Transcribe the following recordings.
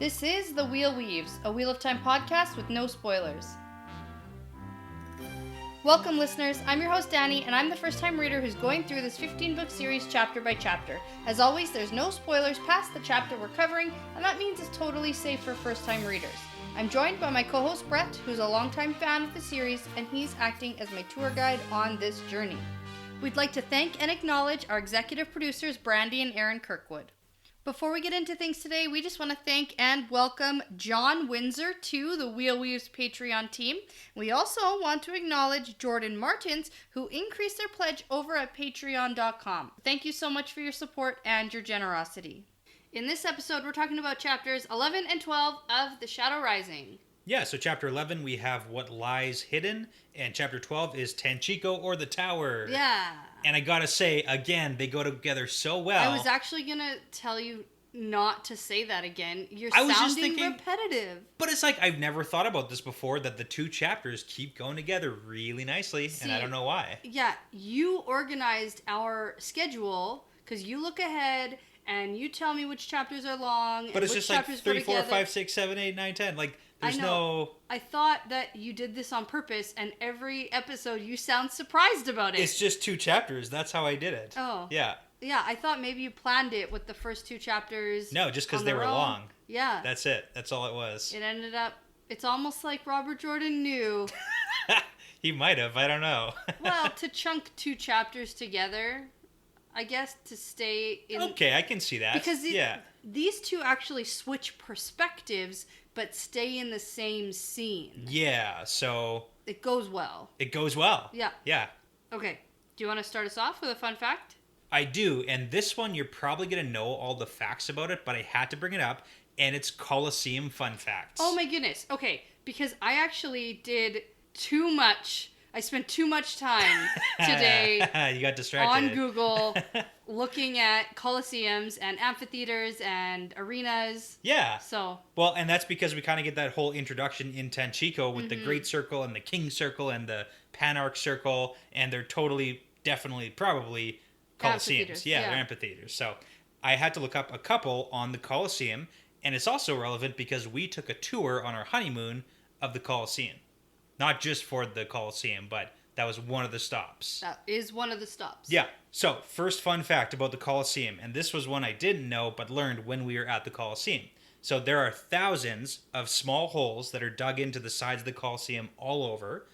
This is The Wheel Weaves, a Wheel of Time podcast with no spoilers. Welcome, listeners. I'm your host, Dani, and I'm the first-time reader who's going through this 15-book series chapter by chapter. As always, there's no spoilers past the chapter we're covering, and that means it's totally safe for first-time readers. I'm joined by my co-host, Brett, who's a longtime fan of the series, and he's acting as my tour guide on this journey. We'd like to thank and acknowledge our executive producers, Brandy and Aaron Kirkwood. Before we get into things today, we just want to thank and welcome John Windsor to the Wheel Weaves Patreon team. We also want to acknowledge Jordan Martins, who increased their pledge over at patreon.com. Thank you so much for your support and your generosity. In this episode, we're talking about chapters 11 and 12 of The Shadow Rising. Yeah, so chapter 11, we have What Lies Hidden, and chapter 12 is Tanchico or the Tower. Yeah. And I gotta say, again, they go together so well. I was actually gonna tell you not to say that again. You're I was sounding just thinking, repetitive. But it's like, I've never thought about this before, that the two chapters keep going together really nicely, and I don't know why. Yeah, you organized our schedule, because you look ahead, and you tell me which chapters are long, But and it's which just like chapters 3, go 4, together. 5, 6, 7, 8, 9, 10. Like, there's no... I thought that you did this on purpose, and every episode you sound surprised about it. It's just two chapters. That's how I did it. Oh. Yeah. Yeah, I thought maybe you planned it with the first two chapters. No, just because they were long. Yeah. That's it. That's all it was. It ended up... It's almost like Robert Jordan knew. He might have. I don't know. Well, to chunk two chapters together, I guess, to stay in... Okay, I can see that. Because these two actually switch perspectives, but stay in the same scene. Yeah, so... It goes well. It goes well. Yeah. Yeah. Okay. Do you want to start us off with a fun fact? I do, and this one you're probably going to know all the facts about it, but I had to bring it up, and it's Colosseum fun facts. Oh my goodness. Okay, because I actually did too much. I spent too much time today You got distracted. on Google looking at coliseums and amphitheaters and arenas. Yeah. So. Well, and that's because we kind of get that whole introduction in Tanchico with the Great Circle and the King Circle and the Panarch Circle, and they're totally, definitely, probably Colosseums. Yeah, they're amphitheaters. So I had to look up a couple on the Colosseum, and it's also relevant because we took a tour on our honeymoon of the Colosseum. Not just for the Colosseum, but that was one of the stops. That is one of the stops. Yeah. So, first fun fact about the Colosseum, and this was one I didn't know but learned when we were at the Colosseum. So, there are thousands of small holes that are dug into the sides of the Colosseum all over.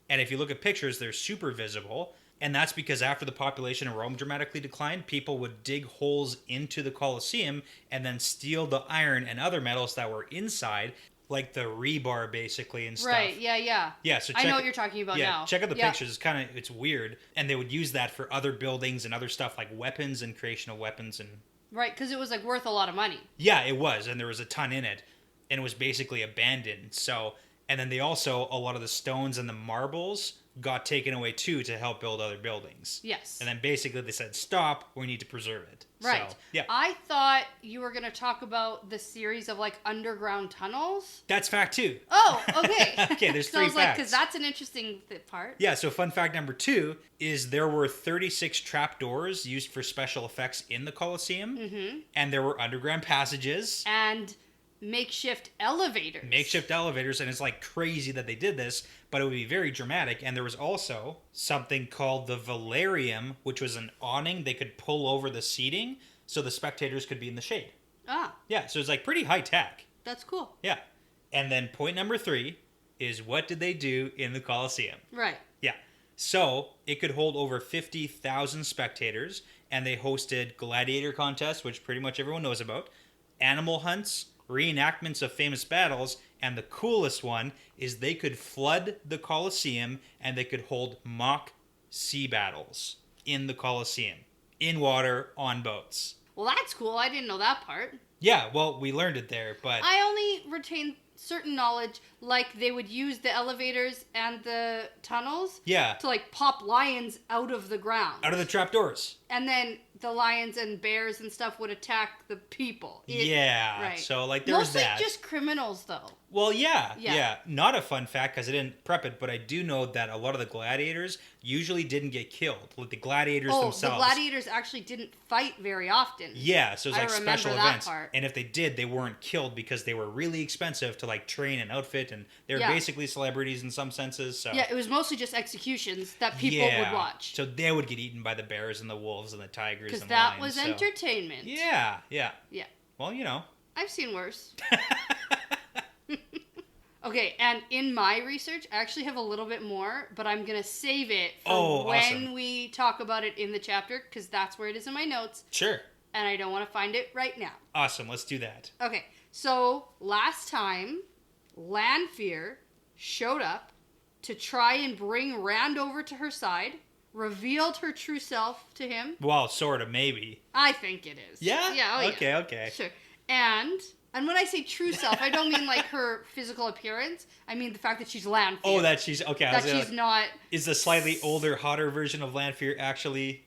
And if you look at pictures, they're super visible. And that's because after the population in Rome dramatically declined, people would dig holes into the Colosseum and then steal the iron and other metals that were inside, like the rebar basically and stuff. Right, yeah. Yeah, so I know what you're talking about now. Check out the pictures. It's weird. And they would use that for other buildings and other stuff like weapons and creation of weapons and... Right, because it was like worth a lot of money. Yeah, it was. And there was a ton in it. And it was basically abandoned. So, and then they also, a lot of the stones and the marbles got taken away too to help build other buildings. Yes. And then basically they said, stop, we need to preserve it. Right. So, yeah. I thought you were going to talk about the series of like underground tunnels. That's fact 2. Oh, okay. Okay, there's so 3 I was like, facts. because that's an interesting part. Yeah, so fun fact number 2 is there were 36 trapdoors used for special effects in the Colosseum. Mm-hmm. And there were underground passages. And makeshift elevators. And it's like crazy that they did this, but it would be very dramatic. And there was also something called the Valerium, which was an awning they could pull over the seating so the spectators could be in the shade. Ah. Yeah, so it's like pretty high tech. That's cool. Yeah. And then point number 3 is what did they do in the Colosseum? Right. Yeah. So it could hold over 50,000 spectators, and they hosted gladiator contests, which pretty much everyone knows about, animal hunts, reenactments of famous battles, and the coolest one is they could flood the Colosseum and they could hold mock sea battles in the Colosseum, in water, on boats. Well, that's cool. I didn't know that part. Yeah, well, we learned it there, but... I only retained certain knowledge, like they would use the elevators and the tunnels Yeah. to like pop lions out of the ground. Out of the trapdoors. And then the lions and bears and stuff would attack the people. Yeah. Right. So, like, there was Mostly that. just criminals, though. Well, yeah. Yeah. Not a fun fact because I didn't prep it, but I do know that a lot of the gladiators usually didn't get killed. Like, the gladiators themselves. The gladiators actually didn't fight very often. Yeah, so it was like remember special that events. part. And if they did, they weren't killed because they were really expensive to, like, train and outfit, and they were basically celebrities in some senses. So yeah, it was mostly just executions that people would watch. So they would get eaten by the bears and the wolves and the tigers and the Because that lions. was entertainment. Yeah. Yeah. Well, you know. I've seen worse. Okay, and in my research, I actually have a little bit more, but I'm going to save it for when we talk about it in the chapter, because that's where it is in my notes. Sure. And I don't want to find it right now. Awesome, let's do that. Okay, so last time, Lanfear showed up to try and bring Rand over to her side, revealed her true self to him. Well, sort of, maybe. I think it is. Yeah? Yeah, Okay. Sure. And when I say true self, I don't mean like her physical appearance. I mean the fact that she's Lanfear. Oh, that she's... Okay. That she's not... Is the slightly older, hotter version of Lanfear actually,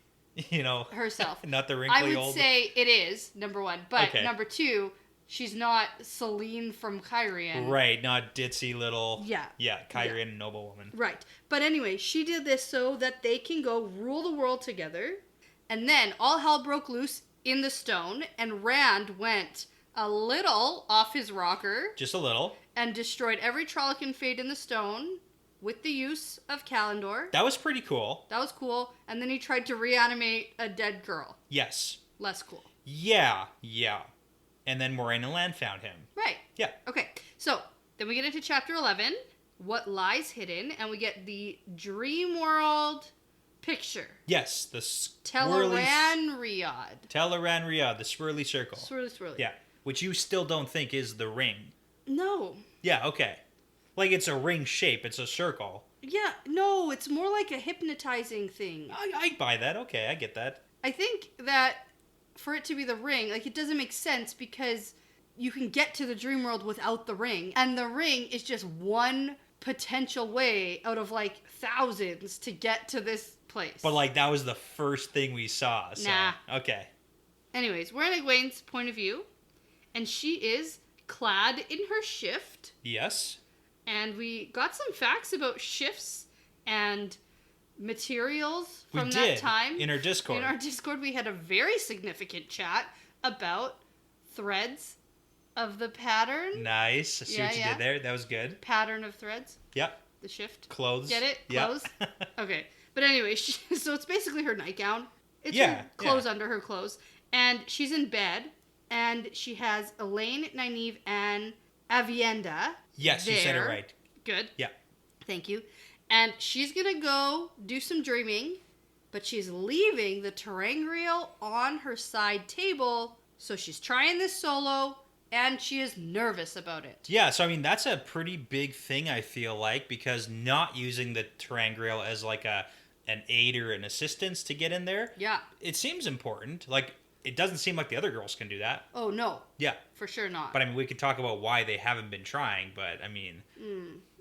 you know... herself. Not the wrinkly old... I would say it is, number one. But number two, she's not Selene from Kyrian. Right, not ditzy little... Yeah. Yeah, Kyrian noblewoman. Right. But anyway, she did this so that they can go rule the world together. And then all hell broke loose in the stone, and Rand went a little off his rocker. Just a little. And destroyed every Trolloc and Fade in the stone with the use of Calendor. That was pretty cool. That was cool. And then he tried to reanimate a dead girl. Yes. Less cool. Yeah. And then Moraine and Lan found him. Right. Yeah. Okay, so then we get into chapter 11, What Lies Hidden, and we get the Dream World picture. Yes, the Tel'aran'rhiod, the swirly circle. Swirly. Yeah, which you still don't think is the ring. No. Yeah, okay. Like, it's a ring shape, it's a circle. Yeah, no, it's more like a hypnotizing thing. I buy that, okay, I get that. I think that for it to be the ring, like, it doesn't make sense because you can get to the dream world without the ring, and the ring is just one potential way out of, like, thousands to get to this place. But, like, that was the first thing we saw, so... Nah. Okay. Anyways, we're in Egwene's point of view, and she is clad in her shift. Yes. And we got some facts about shifts and materials from that time. In our Discord. In our Discord, we had a very significant chat about threads of the pattern. Nice. I see what you did there. That was good. Pattern of threads. Yep. The shift. Clothes. Get it? Clothes? Yep. Okay. But anyway, so it's basically her nightgown. It's her clothes under her clothes. And she's in bed. And she has Elaine, Nynaeve, and Avienda. Yes, you said it right. Good. Yeah. Thank you. And she's going to go do some dreaming, but she's leaving the ter'angreal on her side table, so she's trying this solo, and she is nervous about it. Yeah, so I mean, that's a pretty big thing, I feel like, because not using the ter'angreal as like an aid or an assistance to get in there, it seems important. Like, it doesn't seem like the other girls can do that. Oh, no. Yeah. For sure not. But I mean, we could talk about why they haven't been trying, but I mean...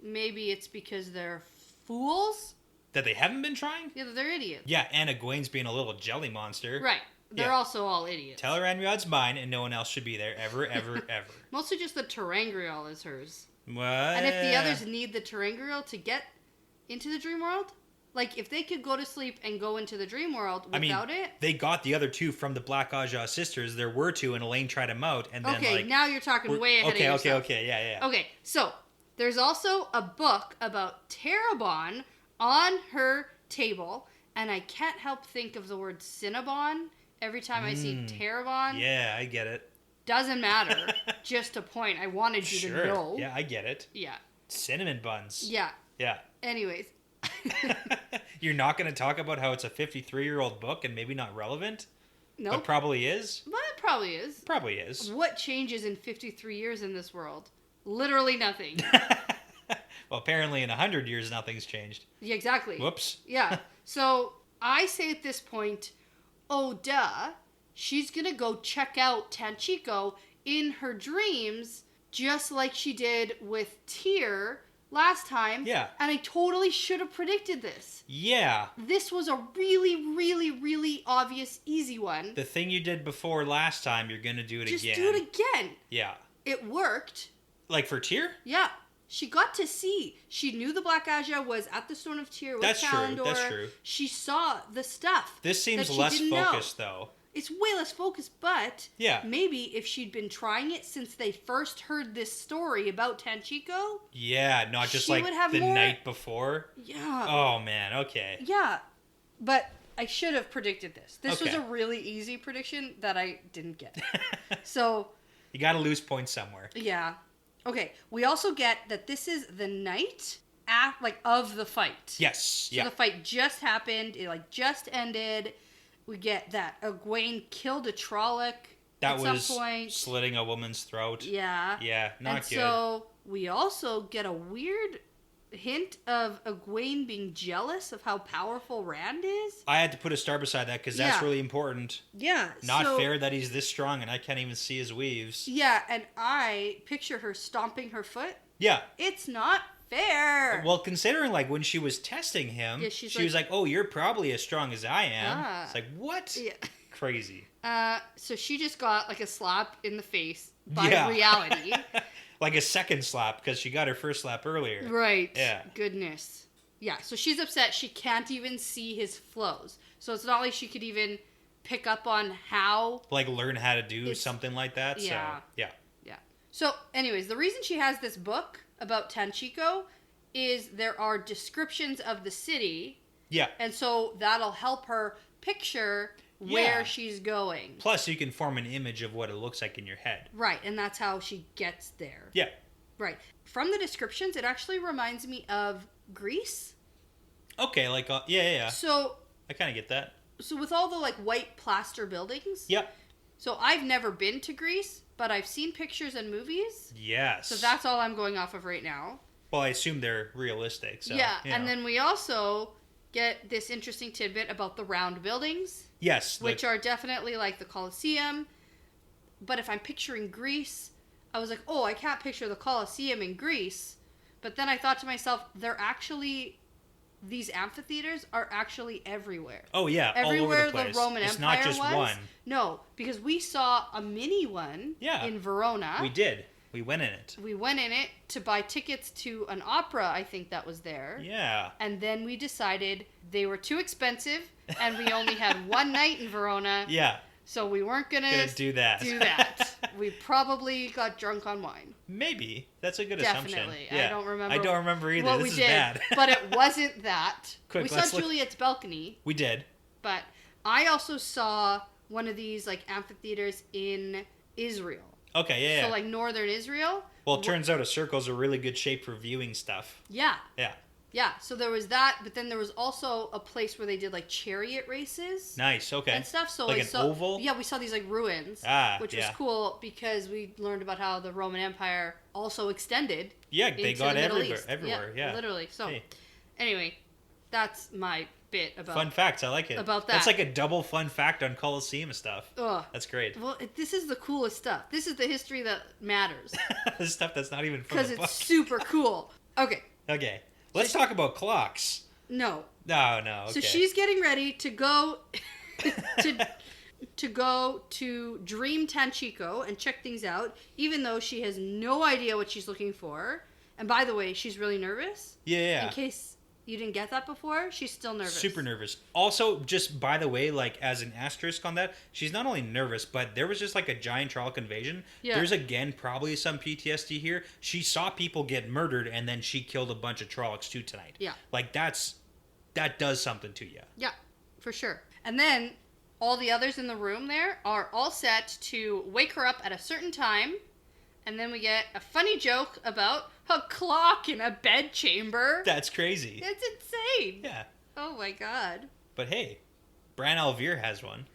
Maybe it's because they're fools? That they haven't been trying? Yeah, they're idiots. Yeah, and Egwene's being a little jelly monster. Right. They're also all idiots. Tel'aran'rhiod's mine, and no one else should be there ever, ever. Mostly just the ter'angreal is hers. What? And if the others need the ter'angreal to get into the dream world... Like, if they could go to sleep and go into the dream world without it... They got the other two from the Black Aja sisters. There were two, and Elaine tried them out, and then, Okay, now you're talking way ahead of yourself. Yeah. Okay, so, there's also a book about Terabon on her table, and I can't help think of the word Cinnabon every time I see Terabon. Yeah, I get it. Doesn't matter. Just a point. I wanted you to know. Yeah, I get it. Yeah. Cinnamon buns. Yeah. Yeah. Anyways... You're not going to talk about how it's a 53-year-old book and maybe not relevant? No. But probably is? Well, it probably is. Probably is. What changes in 53 years in this world? Literally nothing. Well, apparently in 100 years, nothing's changed. Yeah, exactly. Whoops. Yeah. So, I say at this point, oh, duh, she's going to go check out Tanchico in her dreams, just like she did with Tyr last time. Yeah. And I totally should have predicted this. Yeah. This was a really, really, really obvious, easy one. The thing you did before last time, you're going to do it again. Just do it again. Yeah. It worked. Like for Tyr? Yeah. She got to see. She knew the Black Aja was at the Stone of Tyr with Kalendor. That's true. She saw the stuff. This seems less focused, though. It's way less focused, but yeah. Maybe if she'd been trying it since they first heard this story about Tanchico. Yeah, not just like the night before. Yeah. Oh, man. Okay. Yeah. But I should have predicted this. This was a really easy prediction that I didn't get. So. You got to lose points somewhere. Yeah. Okay. We also get that this is the night of the fight. Yes. So the fight just happened. It just ended. We get that Egwene killed a Trolloc at some point. Slitting a woman's throat. Yeah. Yeah, not good. So we also get a weird hint of Egwene being jealous of how powerful Rand is. I had to put a star beside that because that's really important. Yeah. Not fair that he's this strong and I can't even see his weaves. Yeah, and I picture her stomping her foot. Yeah. It's not fair. Well, considering when she was testing him, she was like, "Oh, you're probably as strong as I am." It's like, what? Yeah. Crazy. So she just got a slap in the face by reality. Like a second slap because she got her first slap earlier. Right. Yeah. Goodness. Yeah. So she's upset. She can't even see his flows. So it's not like she could even pick up on how. Learn how to do something like that. Yeah. So, yeah. Yeah. So, anyways, the reason she has this book about Tanchico is there are descriptions of the city. Yeah. And so that'll help her picture where she's going. Plus, you can form an image of what it looks like in your head. Right, and that's how she gets there. Yeah. Right. From the descriptions, it actually reminds me of Greece. Okay, yeah. So I kind of get that. So with all the white plaster buildings. Yep. So I've never been to Greece, but I've seen pictures and movies. Yes. So that's all I'm going off of right now. Well, I assume they're realistic. So, yeah, and then we also get this interesting tidbit about the round buildings. Yes. Which are definitely like the Colosseum. But if I'm picturing Greece, I was like, oh, I can't picture the Colosseum in Greece. But then I thought to myself, these amphitheaters are actually everywhere. Oh, yeah, everywhere all over the place. Roman it's Empire not just was. one. No, because we saw a mini one in Verona. We did. We went in it. We went in it to buy tickets to an opera, I think that was there. Yeah. And then we decided they were too expensive, and we only had one night in Verona. Yeah. So we weren't gonna do that. We probably got drunk on wine. Maybe. That's a good Definitely. assumption. Yeah. I don't remember either. What this is did, bad. But it wasn't that. Quick, we saw Juliet's balcony. We did. But I also saw one of these amphitheaters in Israel. Okay, yeah. So northern Israel. Well, it turns out a circle's a really good shape for viewing stuff. Yeah. Yeah. Yeah, so there was that, but then there was also a place where they did chariot races. Nice, okay. And stuff. So an oval? Yeah, we saw these ruins. Which was cool because we learned about how the Roman Empire also extended. Yeah, they got the everywhere. Yeah. Literally. So anyway, that's my bit about fun facts. I like it. About that. That's like a double fun fact on Colosseum stuff. Ugh. That's great. Well, this is the coolest stuff. This is the history that matters. The stuff that's not even from the book. Because it's super cool. Okay. Okay. Let's talk about clocks. No. No, okay. So she's getting ready to go to go to Dream Tanchico and check things out, even though she has no idea what she's looking for. And by the way, she's really nervous. Yeah. In case you didn't get that before, she's still nervous. Super nervous. Also, just by the way, as an asterisk on that, she's not only nervous, but there was just a giant Trolloc invasion. Yeah. There's again probably some PTSD here. She saw people get murdered, and then she killed a bunch of Trollocs too tonight. Yeah. That does something to you. Yeah, for sure. And then all the others in the room there are all set to wake her up at a certain time. And then we get a funny joke about a clock in a bedchamber. That's crazy. It's insane. Yeah. Oh my god. But hey, Bran Alvear has one.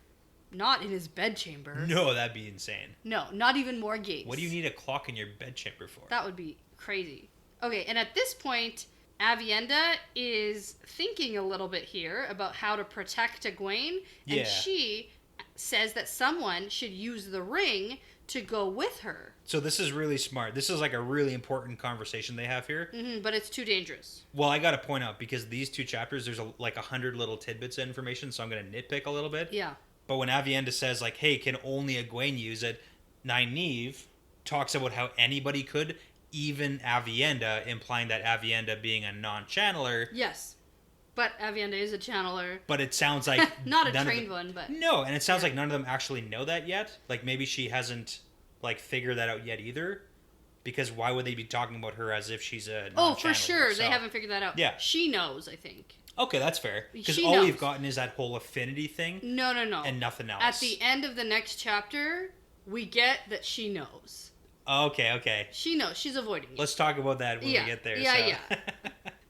Not in his bedchamber. No, that'd be insane. No, not even more gates. What do you need a clock in your bedchamber for? That would be crazy. Okay, and at this point, Avienda is thinking a little bit here about how to protect Egwene. And she says that someone should use the ring to go with her. So this is really smart. This is like a really important conversation they have here. But it's too dangerous. Well, I got to point out, because these 2 chapters, there's like 100 little tidbits of information, so I'm going to nitpick a little bit. Yeah. But when Avienda says, like, hey, can only Egwene use it, Nynaeve talks about how anybody could, even Avienda, implying that Avienda being a non-channeler. Yes. But Avienda is a channeler. But it sounds like... Not a trained one, but... No, and it sounds like none of them actually know that yet. Like, maybe she hasn't, like, figured that out yet either. Because why would they be talking about her as if she's a non-channeler? Oh, for sure. They haven't figured that out. Yeah. She knows, I think. Okay, that's fair. Because She all knows. we've gotten is that whole affinity thing. No. And nothing else. At the end of the next chapter, we get that she knows. Okay. She knows. She's avoiding it. Let's talk about that when we get there. Yeah.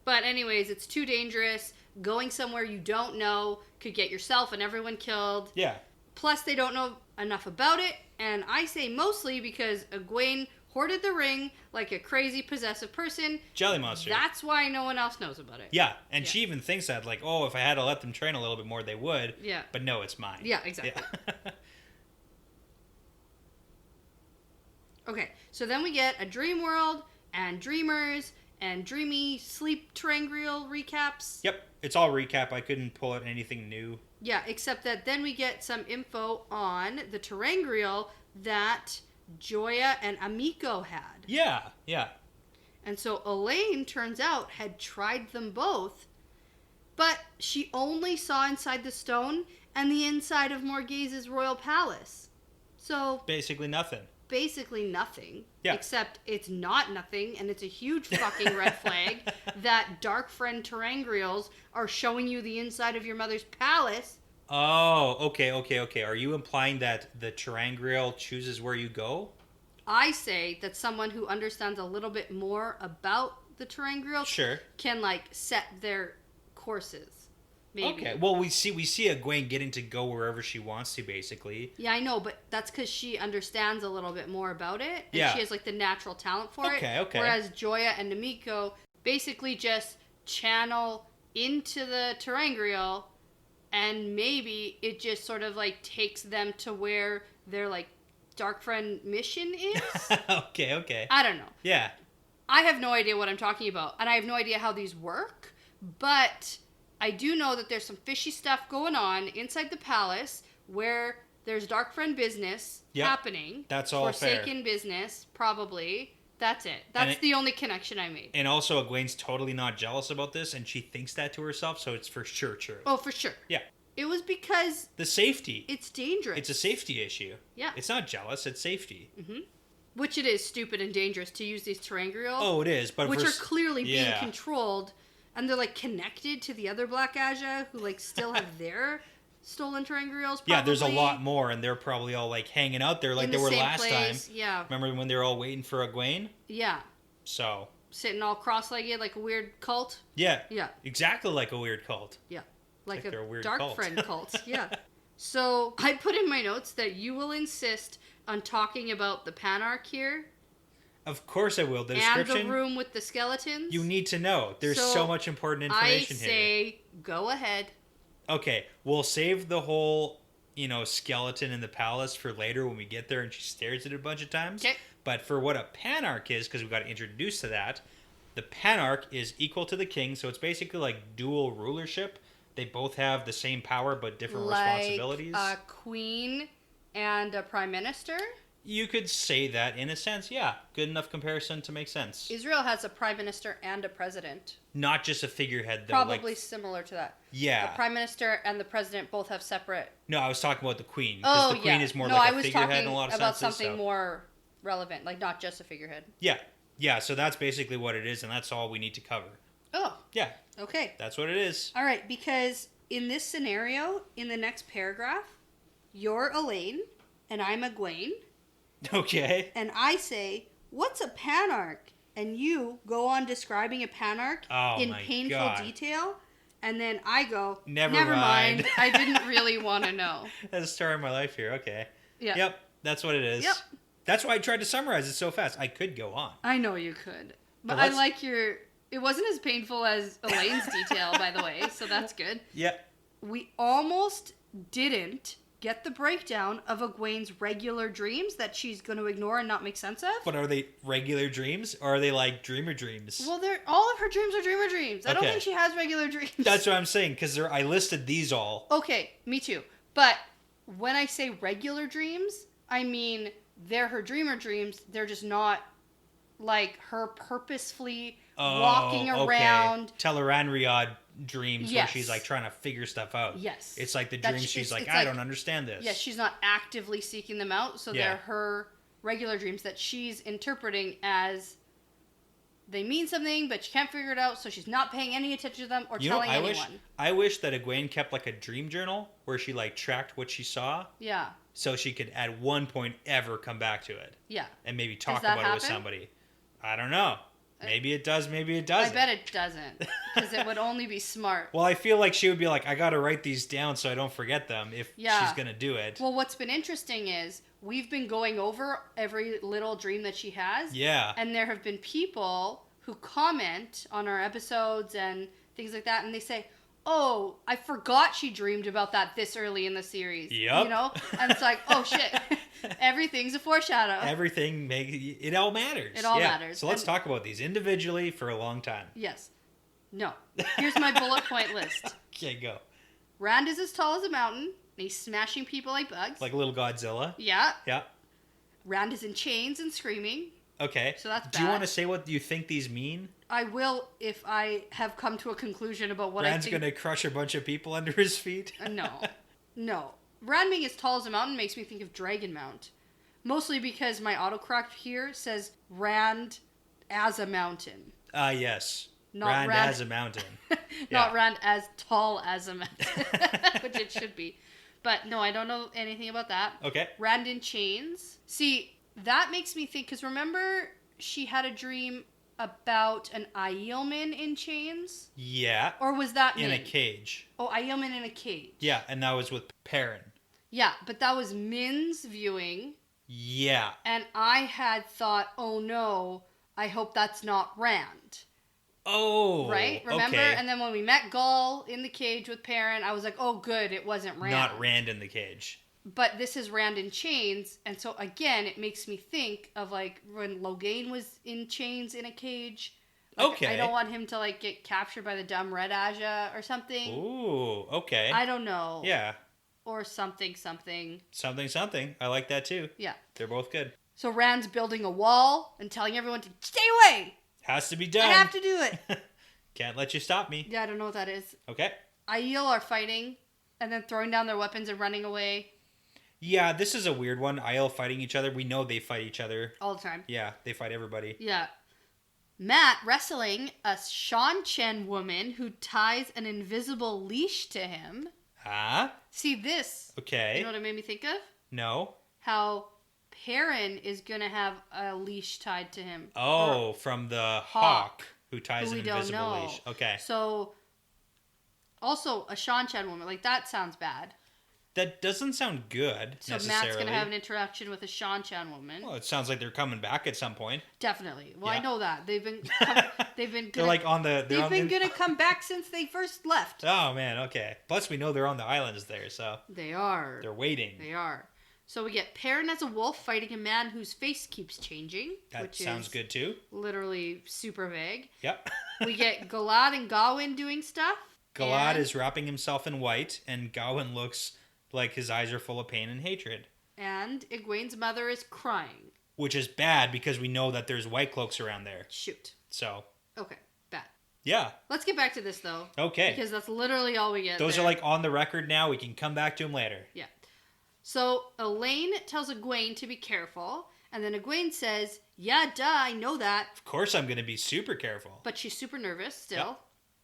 But anyways, it's too dangerous. Going somewhere you don't know could get yourself and everyone killed. Yeah. Plus, they don't know enough about it. And I say mostly because Egwene hoarded the ring like a crazy possessive person. Jelly monster. That's why no one else knows about it. Yeah, and she even thinks that, like, oh, if I had to let them train a little bit more, they would. Yeah. But no, it's mine. Yeah, exactly. Yeah. Okay, so then we get a dream world and dreamers and dreamy sleep terangrial recaps. Yep, it's all recap. I couldn't pull out anything new. Yeah, except that then we get some info on the terangrial that Joya and Amiko had. Yeah. And so Elaine, turns out, had tried them both, but she only saw inside the stone and the inside of Morghase's royal palace. So Basically nothing. Yeah. Except it's not nothing, and it's a huge fucking red flag that dark friend terangrials are showing you the inside of your mother's palace. Oh, okay. Are you implying that the terangrial chooses where you go? I say that someone who understands a little bit more about the terangrial can, like, set their courses. Maybe. Okay. Well, we see Egwene getting to go wherever she wants to, basically. Yeah, I know, but that's because she understands a little bit more about it, and Yeah. she has, like, the natural talent for it. Okay. Whereas Joya and Namiko basically just channel into the terangrial, and maybe it just sort of, like, takes them to where their, like, dark friend mission is. Okay. I don't know. Yeah. I have no idea what I'm talking about, and I have no idea how these work, but I do know that there's some fishy stuff going on inside the palace where there's dark friend business happening. That's all fair. Forsaken business, probably. That's it. That's the only connection I made. And also, Egwene's totally not jealous about this, and she thinks that to herself, so it's for sure true. Oh, for sure. Yeah. It was because The safety. it's dangerous. It's a safety issue. Yeah. It's not jealous, it's safety. Mm-hmm. Which it is stupid and dangerous to use these terangrials. Oh, it is. But which are clearly being Yeah. controlled, and they're, like, connected to the other Black Aja who, like, still have their stolen terangrials, probably. Yeah, there's a lot more, and they're probably all, like, hanging out there like in they the were same last place. time. Yeah. Remember when they were all waiting for Egwene? Yeah. So. Sitting all cross-legged like a weird cult. Yeah. Yeah. Exactly like a weird cult. Yeah. Like they're a a weird dark cult. friend cult. Yeah. So I put in my notes that you will insist on talking about the Panarch here. Of course I will. The And description. the room with the skeletons. You need to know. There's so much important information here. I say, go ahead. Okay, we'll save the whole, skeleton in the palace for later when we get there and she stares at it a bunch of times. Okay. But for what a Panarch is, because we've got to introduce to that, the Panarch is equal to the king, so it's basically like dual rulership. They both have the same power but different responsibilities. Like a queen and a prime minister? You could say that in a sense, yeah. Good enough comparison to make sense. Israel has a prime minister and a president. Not just a figurehead, though. Probably similar to that. Yeah. The prime minister and the president both have separate... No, I was talking about the queen. Because the queen is more like a figurehead in a lot of senses. I was talking about something more relevant, like not just a figurehead. Yeah, so that's basically what it is, and that's all we need to cover. Oh. Yeah. Okay. That's what it is. All right, because in this scenario, in the next paragraph, you're Elaine, and I'm Egwene. Okay. And I say, what's a Panarch? And you go on describing a Panarch in painful detail. And then I go, never mind. I didn't really want to know. That's the story of my life here. Okay. Yeah. Yep. That's what it is. Yep. That's why I tried to summarize it so fast. I could go on. I know you could. But I like your... It wasn't as painful as Elaine's detail, by the way, so that's good. Yeah. We almost didn't get the breakdown of Egwene's regular dreams that she's going to ignore and not make sense of. But are they regular dreams, or are they like dreamer dreams? Well, all of her dreams are dreamer dreams. I don't Okay. think she has regular dreams. That's what I'm saying, because I listed these all. Okay, me too. But when I say regular dreams, I mean they're her dreamer dreams. They're just not like her purposefully walking around. Teleranriad dreams where Yes. she's like trying to figure stuff out. Yes. It's like the That's- dreams she's like, it's I don't understand this. Yeah, she's not actively seeking them out, so Yeah. they're her regular dreams that she's interpreting as they mean something, but she can't figure it out, so she's not paying any attention to them or telling anyone. I wish that Egwene kept like a dream journal where she like tracked what she saw, Yeah, so she could at one point ever come back to it yeah. and maybe talk that about it with happen? somebody. I don't know. Maybe it does, maybe it doesn't. I bet it doesn't, because it would only be smart. Well, I feel like she would be like, I gotta write these down so I don't forget them if Yeah. she's gonna do it. Well, what's been interesting is we've been going over every little dream that she has. Yeah. And there have been people who comment on our episodes and things like that, and they say, oh, I forgot she dreamed about that this early in the series. Yep. You know? And it's like, oh, shit. Everything's a foreshadow. Everything, it all matters. It all Yeah. matters. So let's And- talk about these individually for a long time. Yes. No. Here's my bullet point list. Okay, go. Rand is as tall as a mountain, and he's smashing people like bugs. Like little Godzilla. Yeah. Yeah. Rand is in chains and screaming. Okay. So that's Do you bad. want to say what you think these mean? I will if I have come to a conclusion about what Rand's I think. gonna crush a bunch of people under his feet. No. No. Rand being as tall as a mountain makes me think of Dragon Mount. Mostly because my autocorrect here says Rand as a mountain. Yes. Not Rand Rand- as a mountain. Not Yeah. Rand as tall as a mountain. Which it should be. But no, I don't know anything about that. Okay. Rand in chains. See, that makes me think, because remember she had a dream about an Aielman in chains? Yeah. Or was that In a Min? cage. Oh, Aielman in a cage. Yeah, and that was with Perrin. Yeah, but that was Min's viewing. Yeah. And I had thought, oh no, I hope that's not Rand. Oh. Right? Remember? Okay. And then when we met Gull in the cage with Perrin, I was like, oh good, it wasn't Rand. Not Rand in the cage. But this is Rand in chains, and so again, it makes me think of like when Logain was in chains in a cage. Like, Okay. I don't want him to like get captured by the dumb Red Aja or something. Ooh, okay. I don't know. Yeah. Or something. Something. I like that too. Yeah. They're both good. So Rand's building a wall and telling everyone to stay away. Has to be done. I have to do it. Can't let you stop me. Yeah, I don't know what that is. Okay. Aiel are fighting and then throwing down their weapons and running away Yeah, this is a weird one. Aiel fighting each other. We know they fight each other. all the time. Yeah, they fight everybody. Yeah. Matt wrestling a Shan Chen woman who ties an invisible leash to him. Huh? See this. Okay. You know what it made me think of? No. How Perrin is going to have a leash tied to him. Oh, from the hawk who ties who an we don't invisible know. leash. Okay. So, also a Shan Chen woman. Like, that sounds bad. That doesn't sound good, So necessarily. Matt's going to have an interaction with a Shan Chen woman. Well, it sounds like they're coming back at some point. Definitely. Well, I Yeah. know that. They've been They're gonna, like on the... they've been going to come back since they first left. Oh, man, okay. Plus, we know they're on the islands there, so They are. they're waiting. They are. So we get Perrin as a wolf fighting a man whose face keeps changing. That which sounds is good, too. Literally super vague. Yep. We get Galad and Gawain doing stuff. Galad and, is wrapping himself in white, and Gawain looks like his eyes are full of pain and hatred. And Egwene's mother is crying. Which is bad, because we know that there's white cloaks around there. Shoot. So, Okay, bad. yeah. Let's get back to this, though. Okay. Because that's literally all we get. Those there. are like on the record now. We can come back to them later. Yeah. So Elaine tells Egwene to be careful. And then Egwene says, yeah, duh, I know that. Of course I'm going to be super careful. But she's super nervous still. Yep.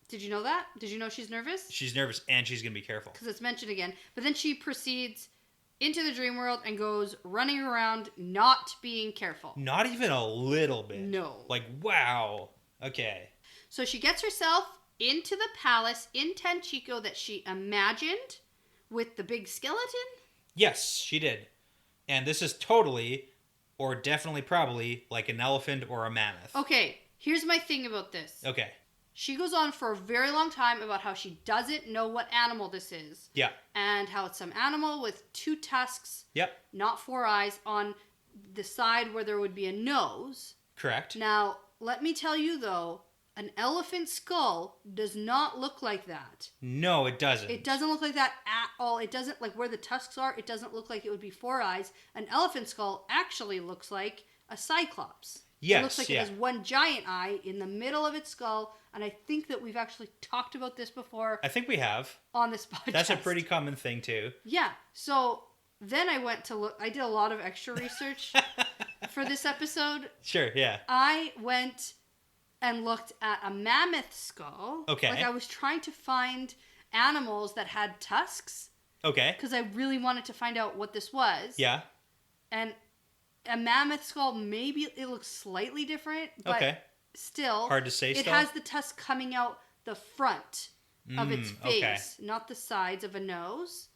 Did you know that? Did you know she's nervous? She's nervous and she's going to be careful. Because it's mentioned again. But then she proceeds into the dream world and goes running around not being careful. Not even a little bit. No. Like, wow. Okay. So she gets herself into the palace in Tanchico that she imagined with the big skeleton. Yes, she did. And this is totally, or definitely probably, like an elephant or a mammoth. Okay, here's my thing about this. Okay. she goes on for a very long time about how she doesn't know what animal this is. Yeah. And how it's some animal with 2 tusks. Yep. Not 4 eyes on the side where there would be a nose. Correct. Now, let me tell you though, an elephant skull does not look like that. No, it doesn't. It doesn't look like that at all. It doesn't, like where the tusks are, it doesn't look like it would be 4 eyes. An elephant skull actually looks like a cyclops. Yes, it looks like it has one giant eye in the middle of its skull, and I think that we've actually talked about this before. I think we have. On this podcast. That's a pretty common thing too. Yeah. So then I went to look, I did a lot of extra research for this episode. Sure, yeah. I went and looked at a mammoth skull. Okay. Like I was trying to find animals that had tusks. Okay. Because I really wanted to find out what this was. Yeah. And a mammoth skull, maybe it looks slightly different, but still. Hard to say it still? has the tusk coming out the front of its face, not the sides of a nose.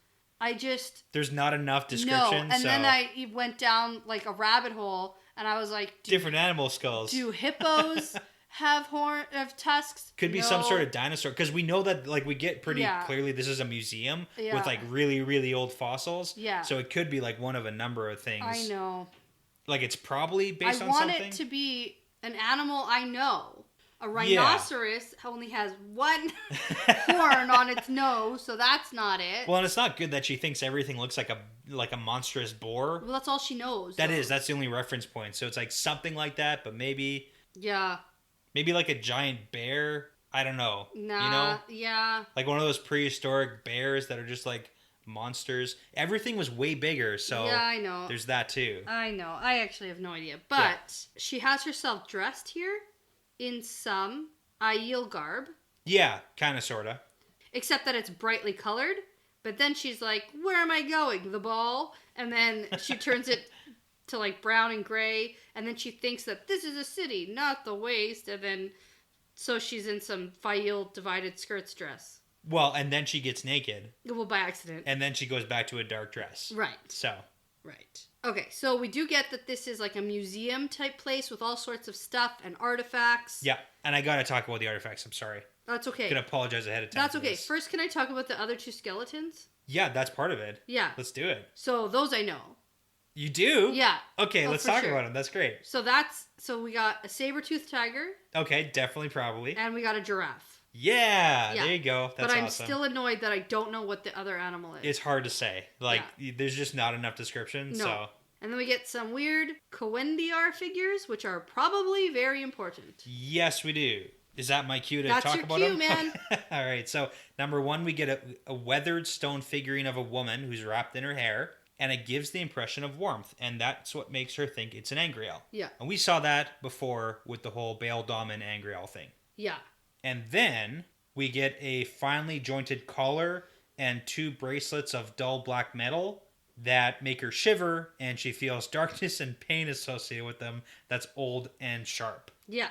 There's not enough description. No, and then I went down like a rabbit hole, and I was like, different animal skulls. Do hippos have tusks? Could be some sort of dinosaur, because we know that like we get pretty clearly this is a museum with like really, really old fossils. Yeah. So it could be like one of a number of things. I know. Like it's probably based on I something. want it to be an animal I know. A rhinoceros only has 1 horn on its nose, so that's not it. Well, and it's not good that she thinks everything looks like a monstrous boar. Well, that's all she knows. That's the only reference point. So it's like something like that, but maybe maybe like a giant bear. I don't know. Nah, you know? Yeah. Like one of those prehistoric bears that are just like monsters. Everything was way bigger, so yeah, I know. There's that too. I know. I actually have no idea. But she has herself dressed here in some Aiel garb. Yeah, kind of, sort of. Except that it's brightly colored. But then she's like, where am I going? The ball? And then she turns it to like brown and gray. And then she thinks that this is a city, not the waste. And then, so she's in some Aiel divided skirts dress. Well, and then she gets naked. Well, by accident. And then she goes back to a dark dress. Right. So. Right. Okay, so we do get that this is like a museum type place with all sorts of stuff and artifacts. Yeah, and I gotta talk about the artifacts. I'm sorry. That's okay. I'm gonna apologize ahead of time. That's okay. First, can I talk about the other 2 skeletons? Yeah, that's part of it. Yeah. Let's do it. So those I know. You do? Yeah. Okay, let's talk about them. That's great. So we got a saber-toothed tiger. Okay, definitely, probably. And we got a giraffe. Yeah, there you go. That's awesome. But I'm awesome. still annoyed that I don't know what the other animal is. It's hard to say. Like, there's just not enough description. No. So. And then we get some weird Coendiar figures, which are probably very important. Yes, we do. Is that my cue to That's talk your about cue, them? man. All right. So, number 1, we get a weathered stone figurine of a woman who's wrapped in her hair, and it gives the impression of warmth, and that's what makes her think it's an Angreal. Yeah. And we saw that before with the whole Baal Daman Angreal thing. Yeah. And then we get a finely jointed collar and 2 bracelets of dull black metal that make her shiver, and she feels darkness and pain associated with them that's old and sharp. Yeah.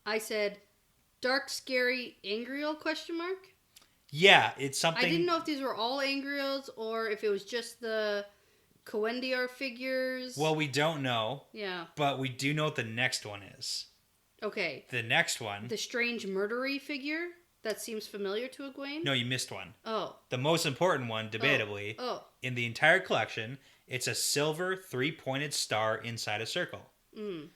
I said, dark, scary Angreal, question mark? Yeah, it's something... I didn't know if these were all Angreals or if it was just the Coendiar figures. Well, we don't know. Yeah. But we do know what the next one is. Okay. The next one... The strange murdery figure? That seems familiar to Egwene? No, you missed one. Oh. The most important one, debatably, in the entire collection, it's a silver 3-pointed star inside a circle. Mm.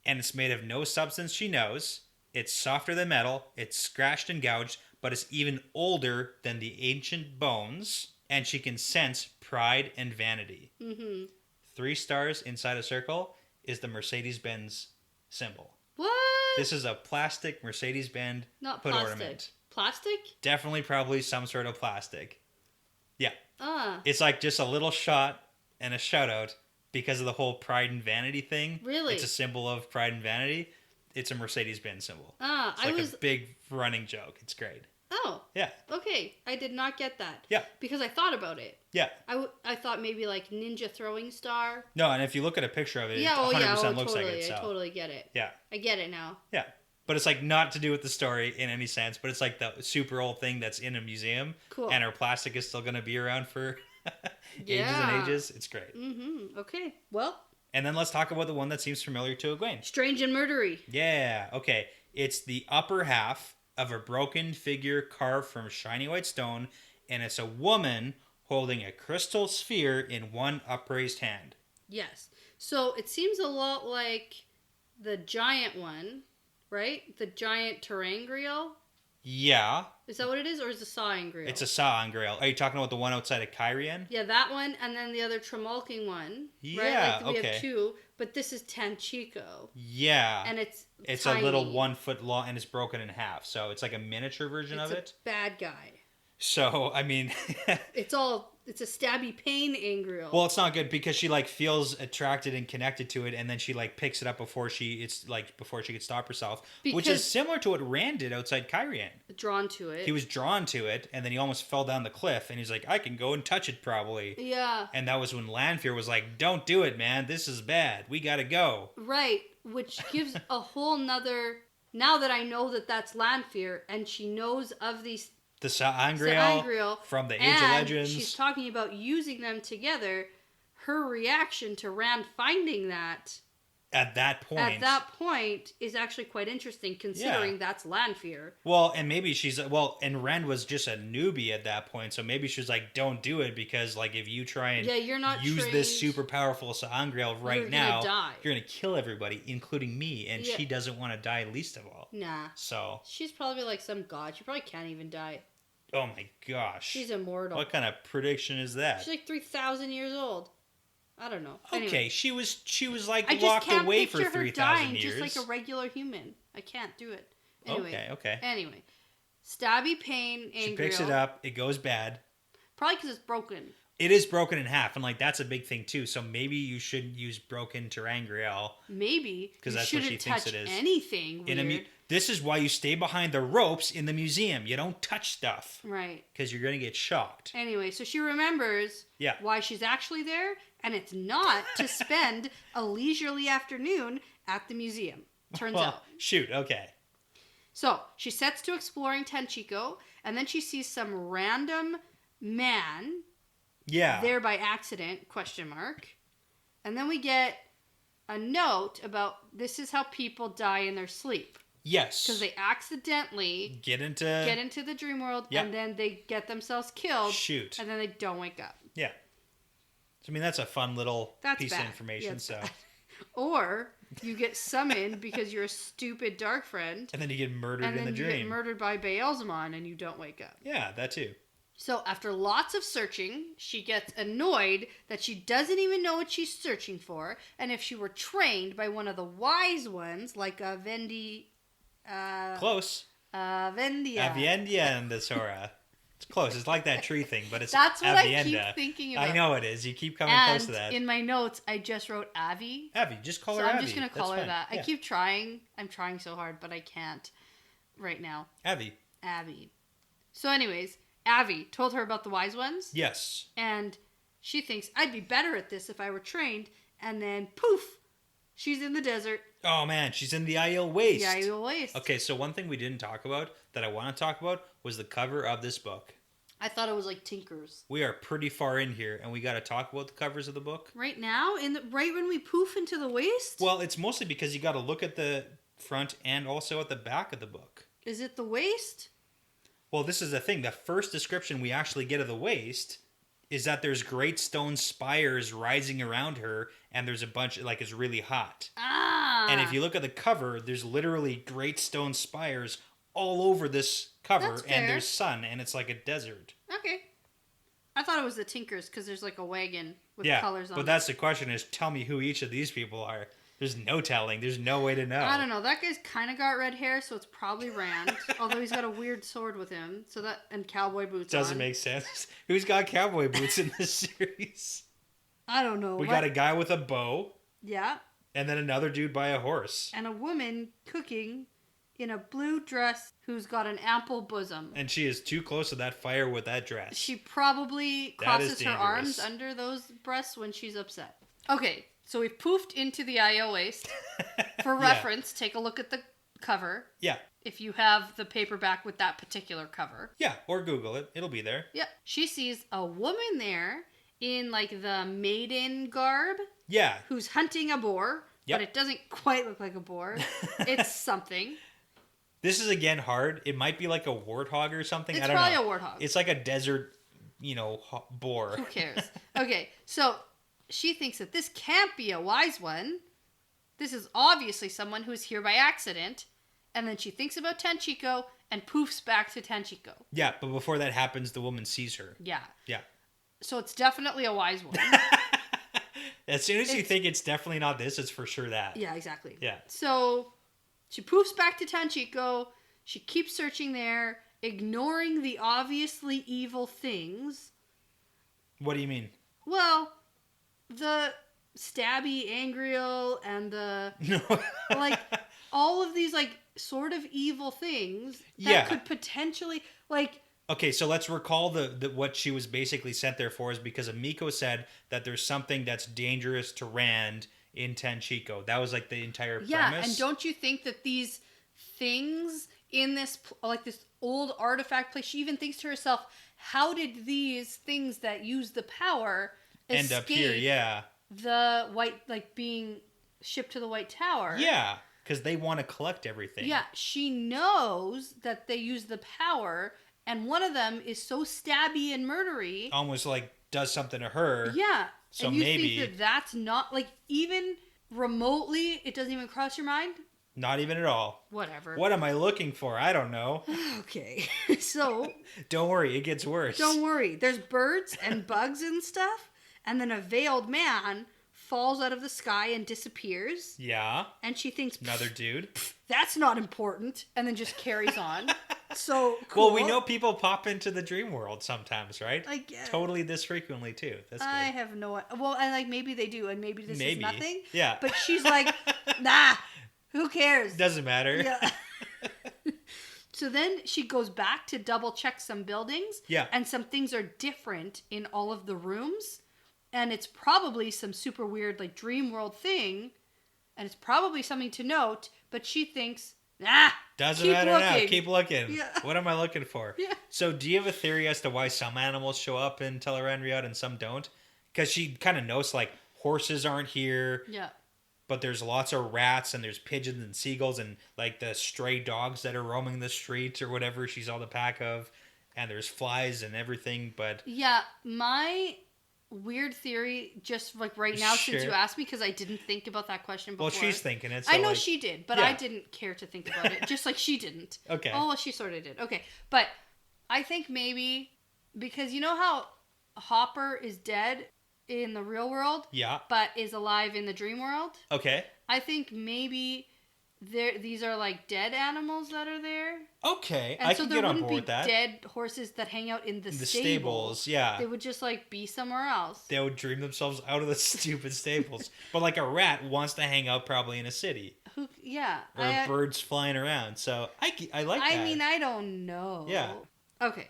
And it's made of no substance she knows. It's softer than metal. It's scratched and gouged, but it's even older than the ancient bones. And she can sense pride and vanity. Mm-hmm. 3 stars inside a circle is the Mercedes-Benz symbol. What? This is a plastic Mercedes-Benz plastic. ornament. Plastic? Definitely probably some sort of plastic. Yeah. Ah. It's like just a little shot and a shout out because of the whole pride and vanity thing. Really? It's a symbol of pride and vanity. It's a Mercedes-Benz symbol. Ah, it's like a big running joke. It's great. Oh. Yeah. Okay. I did not get that. Yeah. Because I thought about it. Yeah. I thought maybe like ninja throwing star. No, and if you look at a picture of it, it 100% looks totally, like it. So. I totally get it. Yeah. I get it now. Yeah. But it's like not to do with the story in any sense, but it's like the super old thing that's in a museum. Cool. And our plastic is still going to be around for ages and ages. It's great. Mm-hmm. Okay. Well. And then let's talk about the one that seems familiar to Egwene. Strange and murdery. Yeah. Okay. It's the upper half of a broken figure carved from shiny white stone, and it's a woman holding a crystal sphere in one upraised hand. Yes. So it seems a lot like the giant one, right? The giant terangrial. Yeah. Is that what it is, or is it saangrial? It's a saangrial. Are you talking about the one outside of Kyrian? Yeah, that one, and then the other Tremalking one. Yeah, right? Like we okay. have two, but this is Tanchico. Yeah. And it's a little 1 foot long, and it's broken in half. So it's like a miniature version of it. It's a bad guy. So, I mean... It's a stabby pain angrial. Well, it's not good because she like feels attracted and connected to it, and then she like picks it up before she could stop herself, which is similar to what Rand did outside Kyrian. Drawn to it. He was drawn to it, and then he almost fell down the cliff, and he's like, I can go and touch it probably. Yeah. And that was when Lanfear was like, don't do it, man. This is bad. We gotta go. Right, which gives a whole nother... Now that I know that that's Lanfear, and she knows of these... The saangrial from the Age of Legends. She's talking about using them together. Her reaction to Rand finding that at that point is actually quite interesting, considering that's Lanfear. Well, and maybe and Rand was just a newbie at that point, so maybe she was like, "Don't do it because, like, if you try and you're not use trained, this super powerful saangrial right now, die. You're gonna kill everybody, including me, and she doesn't want to die least of all." Nah. So she's probably like some god. She probably can't even die. Oh my gosh. She's immortal. What kind of prediction is that? She's like 3,000 years old. I don't know. Okay, anyway. she was like locked away for 3,000 years. Just like a regular human. I can't do it. Anyway, okay. Anyway, stabby pain. She picks it up. It goes bad. Probably because it's broken. It is broken in half, and like that's a big thing too. So maybe you shouldn't use broken terangrial. Maybe because that's what she thinks it is. Anything weird. This is why you stay behind the ropes in the museum. You don't touch stuff. Right. Because you're going to get shocked. Anyway, so she remembers why she's actually there, and it's not to spend a leisurely afternoon at the museum, turns out. Shoot, okay. So she sets to exploring Tanchico, and then she sees some random man there by accident, ? And then we get a note about this is how people die in their sleep. Yes. Because they accidentally get into the dream world, and then they get themselves killed. Shoot. And then they don't wake up. Yeah. So, I mean, that's a fun little piece of information. Bad. Or you get summoned because you're a stupid dark friend. And then you get murdered in the dream. And then you get murdered by Beelzemon and you don't wake up. Yeah, that too. So after lots of searching, she gets annoyed that she doesn't even know what she's searching for. And if she were trained by one of the wise ones, like a Vendi... Close. Avendia. Aviendia and the Sora. It's close. It's like that tree thing, but it's That's what Avienda. I keep thinking about. I know it is. You keep coming close to that. In my notes, I just wrote Avi. Avi. Just call her Avi. Avi. I'm just going to call her that. Yeah. I keep trying. I'm trying so hard, but I can't right now. Avi. So anyways, Avi told her about the wise ones. Yes. And she thinks, I'd be better at this if I were trained. And then, poof, she's in the desert. Oh, man, she's in the Aiel Waste. The Aiel Waste. Okay, so one thing we didn't talk about that I want to talk about was the cover of this book. I thought it was like Tinker's. We are pretty far in here, and we got to talk about the covers of the book. Right now? Right when we poof into the waste? Well, it's mostly because you got to look at the front and also at the back of the book. Is it the waste? Well, this is the thing. The first description we actually get of the waste is that there's great stone spires rising around her, and there's a bunch, like, it's really hot. Ah! And if you look at the cover, there's literally great stone spires all over this cover, and there's sun, and it's like a desert. Okay. I thought it was the Tinkers, because there's like a wagon with colors on it. But that's the question is, tell me who each of these people are. There's no telling. There's no way to know. I don't know. That guy's kind of got red hair, so it's probably Rand. Although he's got a weird sword with him, and cowboy boots. Doesn't make sense. Who's got cowboy boots in this series? I don't know. We got a guy with a bow. Yeah. And then another dude by a horse. And a woman cooking in a blue dress who's got an ample bosom. And she is too close to that fire with that dress. She probably crosses her arms under those breasts when she's upset. Okay. So we've poofed into the Aiel Waste. For reference, take a look at the cover. Yeah. If you have the paperback with that particular cover. Yeah, or Google it. It'll be there. Yeah. She sees a woman there in like the maiden garb. Yeah. Who's hunting a boar. Yep. But it doesn't quite look like a boar. It's something. This is again hard. It might be like a warthog or something. It's I don't know. probably a warthog. It's like a desert, boar. Who cares? Okay, so she thinks that this can't be a wise one. This is obviously someone who's here by accident. And then she thinks about Tanchico and poofs back to Tanchico. Yeah, but before that happens, the woman sees her. Yeah. Yeah. So it's definitely a wise one. As soon as you think it's definitely not this, it's for sure that. Yeah, exactly. Yeah. So she poofs back to Tanchico. She keeps searching there, ignoring the obviously evil things. What do you mean? Well, the stabby Angriel and the No. like all of these like sort of evil things that could potentially like. Okay, so let's recall the what she was basically sent there for is because Amiko said that there's something that's dangerous to Rand in Tanchico. That was like the entire premise. Yeah, and don't you think that these things in this like this old artifact place, she even thinks to herself, how did these things that use the power end up here? Yeah, the white like being shipped to the White Tower? Yeah, because they want to collect everything. Yeah, she knows that they use the power. And one of them is so stabby and murdery. Almost like does something to her. Yeah. So and you maybe think that that's not, like, even remotely, it doesn't even cross your mind? Not even at all. Whatever. What am I looking for? I don't know. Okay. So. Don't worry, it gets worse. Don't worry. There's birds and bugs and stuff. And then a veiled man falls out of the sky and disappears. Yeah. And she thinks, another dude. That's not important. And then just carries on. So cool. Well, we know people pop into the dream world sometimes, right? I guess. Totally this frequently too. That's good. I have no. Well, and like maybe they do, and maybe this is nothing. Yeah. But she's like, nah. Who cares? Doesn't matter. Yeah. So then she goes back to double check some buildings. Yeah. And some things are different in all of the rooms, and it's probably some super weird like dream world thing, and it's probably something to note. But she thinks. Nah, doesn't matter now. Keep looking. Yeah. What am I looking for? Yeah. So, do you have a theory as to why some animals show up in Tel'aran'rhiod and some don't? Because she kind of knows, like, horses aren't here. Yeah. But there's lots of rats and there's pigeons and seagulls and, like, the stray dogs that are roaming the streets or whatever she's all the pack of. And there's flies and everything, but... Yeah, my weird theory, just like right now, Sure. since you asked me, because I didn't think about that question before. Well, she's thinking it. So I know like, she did, but yeah. I didn't care to think about it, just like she didn't. Okay. Oh, well, she sort of did. Okay, but I think maybe because you know how Hopper is dead in the real world, Yeah. but is alive in the dream world. Okay. I think maybe these are like dead animals that are there. Okay. And I so can there get on wouldn't board with be that. dead horses that hang out in the The stables. stables, yeah. They would just like be somewhere else. They would dream themselves out of the stupid stables. But like a rat wants to hang out probably in a city. Yeah. Or birds flying around. So I like that. I mean, I don't know. Yeah. Okay.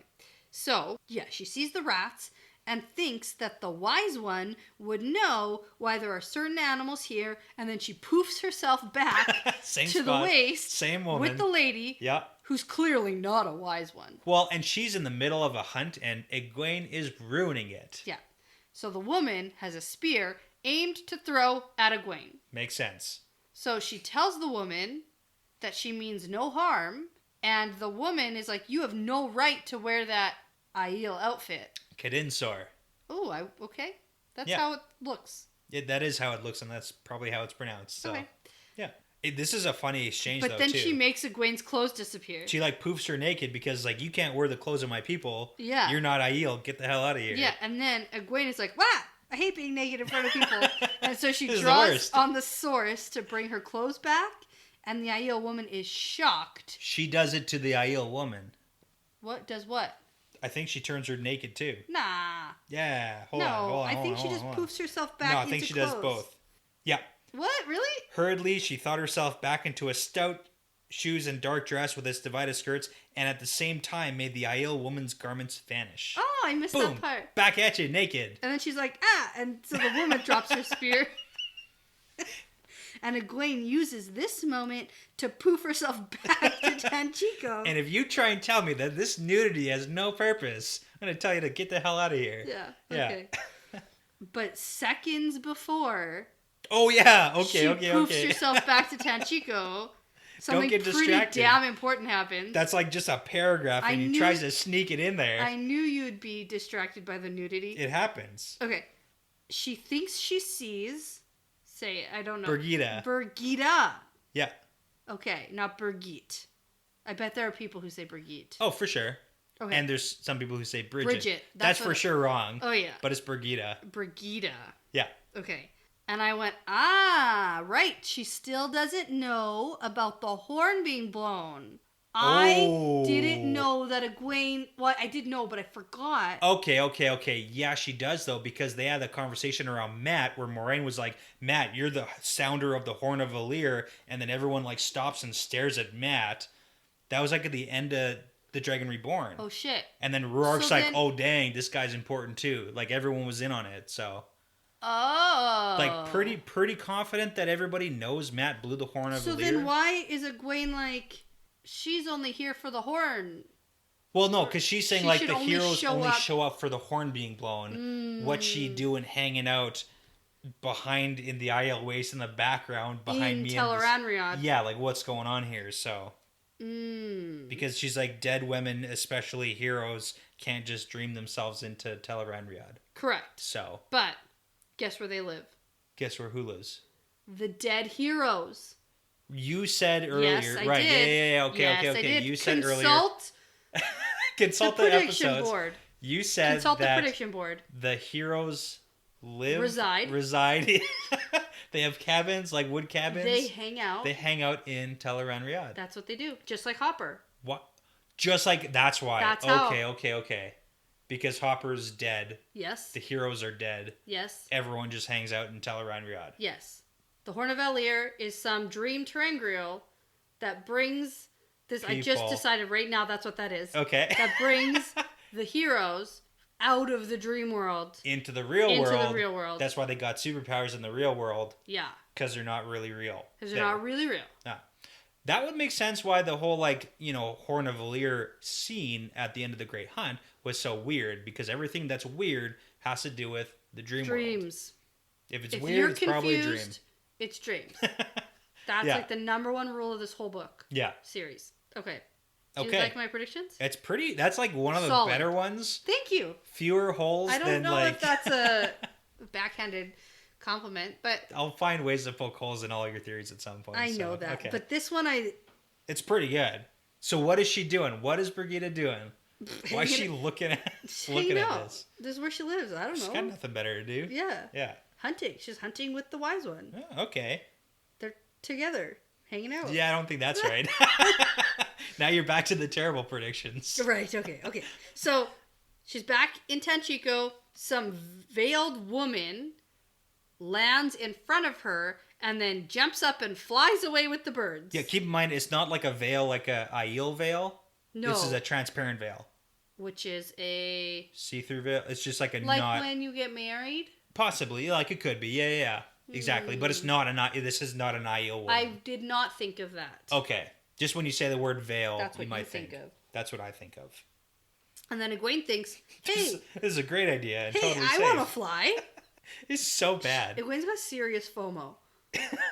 So, yeah, she sees the rats and thinks that the wise one would know why there are certain animals here, and then she poofs herself back Same to spot, the waist same woman. with the lady Yeah. who's clearly not a wise one. Well, and she's in the middle of a hunt, and Egwene is ruining it. Yeah. So the woman has a spear aimed to throw at Egwene. Makes sense. So she tells the woman that she means no harm, and the woman is like, you have no right to wear that Aiel outfit. Kadinsor. Oh, okay. That's Yeah. how it looks. Yeah, that is how it looks, and that's probably how it's pronounced. So, Okay. yeah. This is a funny exchange, But though, then too. she makes Egwene's clothes disappear. She, like, poofs her naked because, like, you can't wear the clothes of my people. Yeah. You're not Aiel. Get the hell out of here. Yeah, and then Egwene is like, "Wah! I hate being naked in front of people." And so she This is the draws worst. on the source to bring her clothes back, and the Aiel woman is shocked. She does it to the Aiel woman. What does what? I think she turns her naked, too. Nah. Yeah. Hold No, on. I think she just poofs herself back No, into I think she clothes. does both. Yeah. What? Really? Hurriedly, she thought herself back into a stout shoes and dark dress with its divided skirts, and at the same time made the Aiel woman's garments vanish. Oh, I missed Boom! that part. Back at you, naked. And then she's like, ah! And so the woman drops her spear. And Egwene uses this moment to poof herself back to Tanchico. And if you try and tell me that this nudity has no purpose, I'm going to tell you to get the hell out of here. Yeah, Yeah. okay. But seconds before... Oh, yeah. she Okay. poofs herself back to Tanchico. something get pretty distracted. damn important happens. That's like just a paragraph and he tries to sneak it in there. I knew you'd be distracted by the nudity. It happens. Okay. She thinks she sees, say, I don't know. Birgitta. Yeah. Okay, not Birgit. I bet there are people who say Birgit. Oh, for sure. Okay. And there's some people who say Bridget. Bridget. That's for sure wrong. Oh, yeah. But it's Birgitta. Birgitta. Yeah. Okay. And I went, right. She still doesn't know about the horn being blown. I didn't know that Egwene... Well, I did know, but I forgot. Okay. Yeah, she does, though, because they had a conversation around Matt where Moraine was like, Matt, you're the sounder of the Horn of Valyr. And then everyone, like, stops and stares at Matt. That was, like, at the end of The Dragon Reborn. Oh, shit. And then Rourke's oh, dang, this guy's important, too. Like, everyone was in on it, so... Oh. Like, pretty confident that everybody knows Matt blew the Horn of Valyr. So then why is Egwene like, she's only here for the horn? Well, no, because she's saying, like, the heroes only show up for the horn being blown. What's she doing hanging out behind in the Aiel Waste in the background behind me? Tel'aran'rhiod. Yeah, like, what's going on here, so... Because she's like, dead women, especially heroes, can't just dream themselves into Tel'aran'rhiod. Correct. So... But... Guess where they live? Guess where who lives? The dead heroes. You said earlier, yes, I right? Did. Yeah. Okay. I did. You said Consult earlier. Consult the prediction episodes. board. You said Consult that the prediction board. The heroes reside. They have cabins, like wood cabins. They hang out. They hang out in Tel'aran'rhiod. That's what they do, just like Hopper. What? Just like that's why. That's how. Okay. Because Hopper's dead. Yes. The heroes are dead. Yes. Everyone just hangs out in Tel'aran'rhiod. Yes. The Horn of Valyr is some dream terangrial that brings this. People. I just decided right now that's what that is. Okay. That brings the heroes out of the dream world into the real world. Into the real world. That's why they got superpowers in the real world. Yeah. Because they're not really real. Because they're not really real. Yeah. That would make sense why the whole, like, Horn of Valyr scene at the end of the Great Hunt was so weird, because everything that's weird has to do with the dream world. Dreams. If it's weird, it's probably a dream. It's dreams. That's like the number one rule of this whole book. Yeah. Series. Okay. Do you like my predictions? It's pretty. That's like one of the better ones. Thank you. Fewer holes than like... I don't know if that's a backhanded compliment, but... I'll find ways to poke holes in all your theories at some point. I know that. Okay. But this one It's pretty good. So what is she doing? What is Birgitta doing? Why is she looking at this? This is where she lives. I don't know. She's got nothing better to do. Yeah. Yeah. Hunting. She's hunting with the wise one. Oh, okay. They're together, hanging out. Yeah, I don't think that's right. Now you're back to the terrible predictions. Right, okay. So, she's back in Tanchico. Some veiled woman lands in front of her and then jumps up and flies away with the birds. Yeah, keep in mind, it's not like a veil, like a Aiel veil. No. This is a transparent veil. Which is a... see-through veil? It's just like a Like when you get married? Possibly. Like it could be. Yeah. Exactly. But it's not this is not an Aiel woman. I did not think of that. Okay. Just when you say the word veil, that's what you might think of. That's what I think of. And then Egwene thinks, hey... This is a great idea. And hey, totally I want to fly. It's so bad. Egwene's got serious FOMO.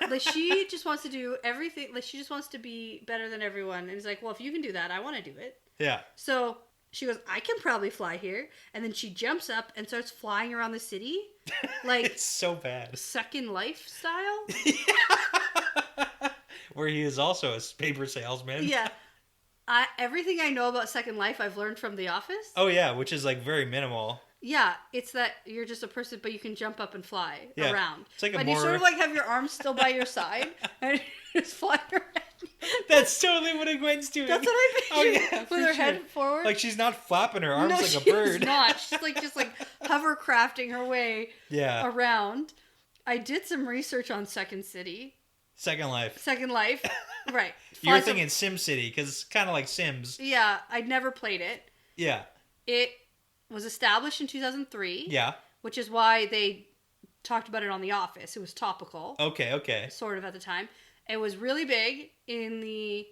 Like, she just wants to do everything. Like, she just wants to be better than everyone. And it's like, well, if you can do that, I want to do it. Yeah. So she goes, I can probably fly here. And then she jumps up and starts flying around the city. Like, it's so bad. Second Life style. Where he is also a paper salesman. Yeah. Everything I know about Second Life, I've learned from The Office. Oh, yeah, which is, like, very minimal. Yeah, it's that you're just a person, but you can jump up and fly around. It's like you sort of, like, have your arms still by your side, and you just fly around. That's totally what Egwene's doing. That's what I picture. Oh, yeah, with her head forward. Like, she's not flapping her arms like a bird. She's not. She's, like, just, like, hovercrafting her way around. I did some research on Second Life. Right. You're thinking Sim City, because it's kind of like Sims. Yeah, I'd never played it. Yeah. It was established in 2003. Yeah. Which is why they talked about it on The Office. It was topical. Okay. Sort of at the time. It was really big in the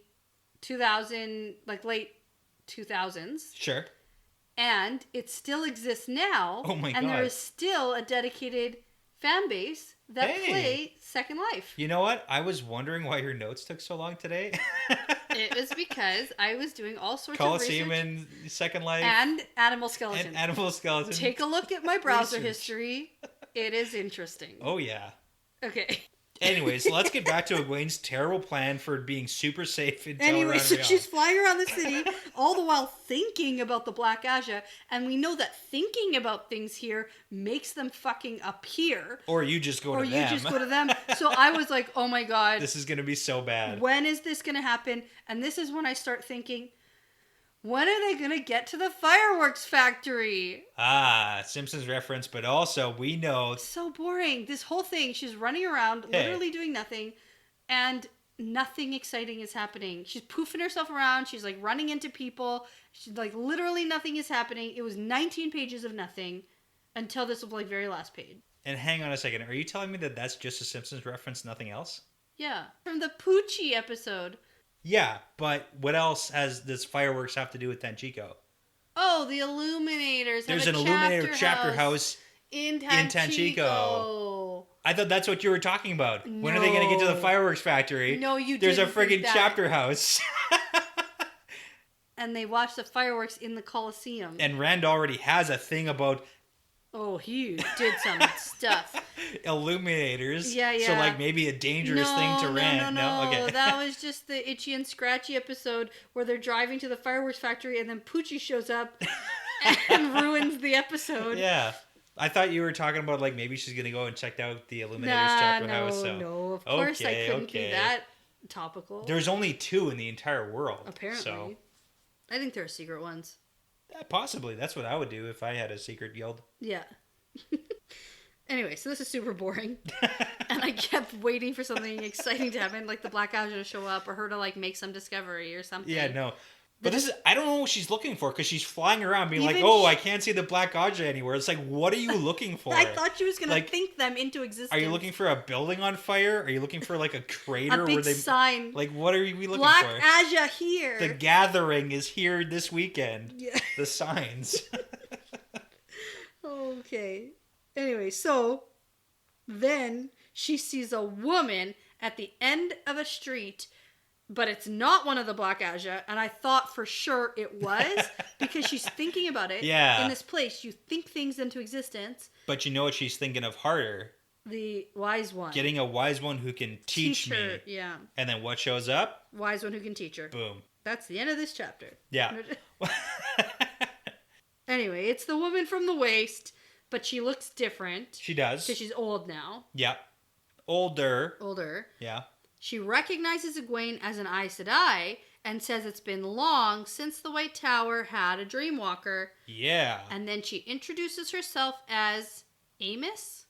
late 2000s. Sure. And it still exists now. Oh my God. And there is still a dedicated fan base that play Second Life. You know what? I was wondering why your notes took so long today. It was because I was doing all sorts Coliseum of research. and Second Life. And Animal Skeleton. And Animal Skeleton. Take a look at my browser history. It is interesting. Oh, yeah. Okay. Anyways, let's get back to Egwene's terrible plan for being super safe in Anyway, so Teleron she's flying around the city, all the while thinking about the Black Aja, and we know that thinking about things here makes them fucking appear. Or you just go to them. Or you just go to them. So I was like, oh my god. This is going to be so bad. When is this going to happen? And this is when I start thinking, when are they going to get to the fireworks factory? Ah, Simpsons reference, but also we know... It's so boring. This whole thing, she's running around, literally doing nothing, and nothing exciting is happening. She's poofing herself around. She's like running into people. She's like, literally nothing is happening. It was 19 pages of nothing until this like very last page. And hang on a second. Are you telling me that that's just a Simpsons reference, nothing else? Yeah. From the Poochie episode. Yeah, but what else does fireworks have to do with Tanchico? Oh, the Illuminators. There's an Illuminator chapter house in Tanchico. I thought that's what you were talking about. No. When are they going to get to the fireworks factory? No, you There's didn't. There's a friggin' chapter house. And they watch the fireworks in the Coliseum. And Rand already has a thing about... Oh, he did some stuff. Illuminators. Yeah. So, like, maybe a dangerous thing to Rand. No. Okay. That was just the Itchy and Scratchy episode where they're driving to the fireworks factory and then Poochie shows up and ruins the episode. Yeah. I thought you were talking about, like, maybe she's going to go and check out the Illuminators chapter house. No, of course I couldn't be that topical. There's only 2 in the entire world. Apparently. So. I think there are secret ones. Possibly. That's what I would do if I had a secret guild. Yeah. Anyway, so this is super boring. And I kept waiting for something exciting to happen, like the Black Aja to show up or her to like make some discovery or something. Yeah, no. But this is, I don't know what she's looking for because she's flying around being like, oh, I can't see the Black Aja anywhere. It's like, what are you looking for? I thought she was going to think them into existence. Are you looking for a building on fire? Are you looking for like a crater? A big sign. Like, what are we looking Black for? Black Aja here. The gathering is here this weekend. Yeah. The signs. Okay. Anyway, so then she sees a woman at the end of a street, but it's not one of the Black Aja, and I thought for sure it was because she's thinking about it. Yeah. In this place, you think things into existence. But you know what she's thinking of harder? The wise one. Getting a wise one who can teach me. Her, yeah. And then what shows up? Wise one who can teach her. Boom. That's the end of this chapter. Yeah. Anyway, it's the woman from the waste, but she looks different. She does. Because she's old now. Yeah. Older. Yeah. She recognizes Egwene as an Aes Sedai and says it's been long since the White Tower had a Dreamwalker. Yeah. And then she introduces herself as Amos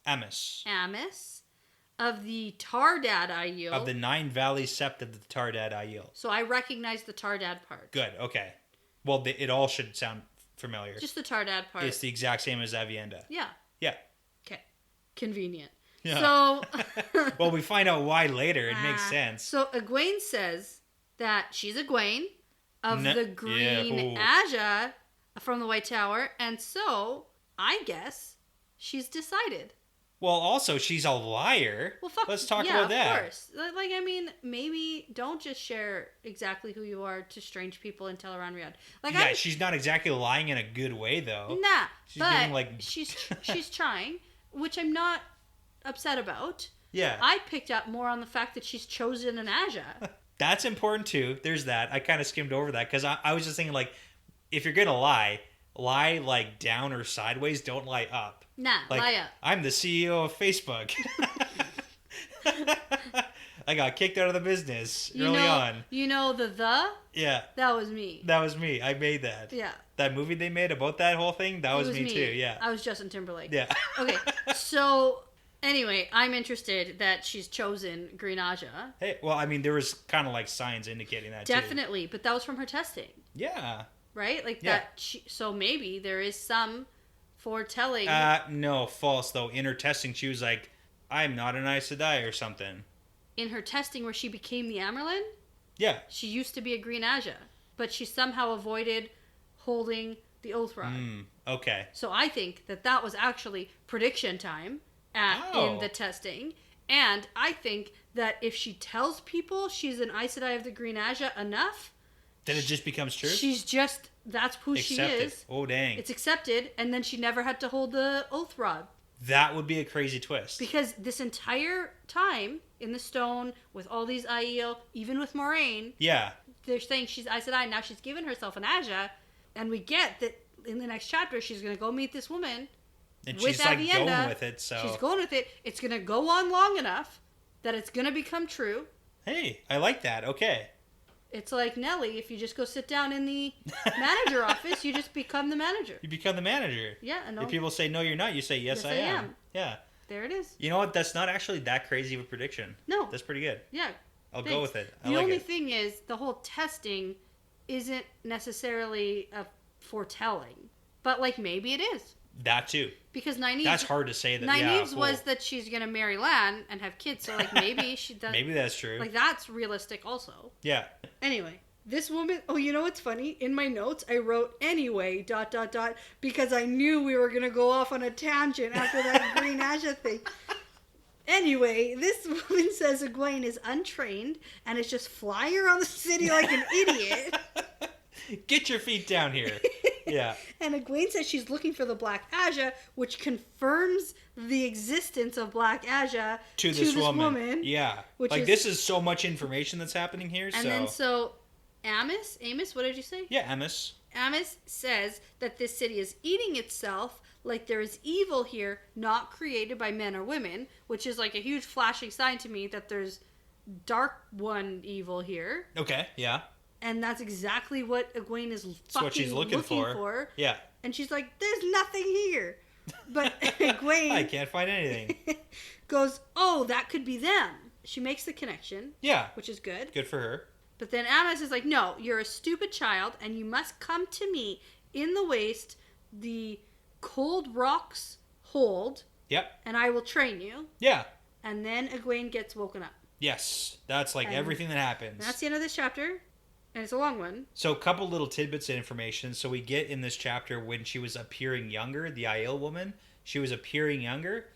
of the Tardad Aiel. Of the 9 Valleys Sept of the Tardad Aiel. So I recognize the Tardad part. Good, okay. Well, it all should sound familiar. Just the Tardad part. It's the exact same as Avienda. Yeah. Yeah. Okay. Convenient. Yeah. So... well, we find out why later. It makes sense. So Egwene says that she's Egwene of the Green Aja from the White Tower, and so I guess she's decided. Well, also, she's a liar. Well, fuck. Let's talk about that. Of course. Like, I mean, maybe don't just share exactly who you are to strange people in Teleron Riyadh. Like, yeah, she's not exactly lying in a good way, though. Nah, she's giving, she's trying, which I'm not upset about. Yeah. I picked up more on the fact that she's chosen an Aja. That's important, too. There's that. I kind of skimmed over that, because I was just thinking, like, if you're going to lie, like, down or sideways, don't lie up. Nah, like, lie up. I'm the CEO of Facebook. I got kicked out of the business early on. You know the? Yeah. That was me. That was me. I made that. Yeah. That movie they made about that whole thing, that was me too, yeah. I was Justin Timberlake. Yeah. Okay, so anyway, I'm interested that she's chosen Green Aja. Hey, well, I mean, there was kind of like signs indicating that Definitely, but that was from her testing. Yeah. Right? Like that, so maybe there is some foretelling. No, false though. In her testing, she was like, I'm not an Aes Sedai or something. In her testing where she became the Amerlin? Yeah. She used to be a Green Aja, but she somehow avoided holding the Oath Rod. Okay. So I think that was actually prediction time, in the testing. And I think that if she tells people she's an Aes Sedai of the Green Aja enough, then it just becomes true? That's who Accepted. she is. Oh, dang. It's accepted, and then she never had to hold the oath rod. That would be a crazy twist. Because this entire time in the stone, with all these Aiel, even with Moraine, they're saying she's Aes Sedai. Now she's given herself an Aja, and we get that in the next chapter she's going to go meet this woman. And with she's Aviendha. like going with it, so... She's going with it. It's going to go on long enough that it's going to become true. Hey, I like that. Okay. It's like Nelly. If you just go sit down in the manager office, you just become the manager. You become the manager. Yeah, I know. If people say, no, you're not, you say, yes, I am. Yeah. There it is. You know what? That's not actually that crazy of a prediction. No. That's pretty good. Yeah. I'll go with it. The only thing is, the whole testing isn't necessarily a foretelling. But, like, maybe it is. That too. Because Nynaeve's... That's hard to say that, Nynaeve's was that she's going to marry Lan and have kids. So, like, maybe she does... Maybe that's true. Like, that's realistic also. Yeah. Anyway, this woman... Oh, you know what's funny? In my notes, I wrote, anyway, ... because I knew we were going to go off on a tangent after that Green Aja thing. Anyway, this woman says Egwene is untrained and is just flying around the city like an idiot. Get your feet down here. Yeah. And Egwene says she's looking for the Black Aja, which confirms the existence of Black Aja to this woman. Yeah. Which like, this is so much information that's happening here. And then Amos, what did you say? Yeah, Amos says that this city is eating itself, like there is evil here, not created by men or women, which is like a huge flashing sign to me that there's Dark One evil here. Okay, yeah. And that's exactly what Egwene is fucking what she's looking for. Yeah. And she's like, there's nothing here. But Egwene... I can't find anything. Goes, oh, that could be them. She makes the connection. Yeah. Which is good. Good for her. But then Amos is like, no, you're a stupid child, and you must come to me in the waste, the cold rocks hold. Yep. And I will train you. Yeah. And then Egwene gets woken up. Yes. That's like everything that happens. That's the end of this chapter. And it's a long one. So a couple little tidbits of information. So we get in this chapter when she was appearing younger, the Aiel woman, she was appearing younger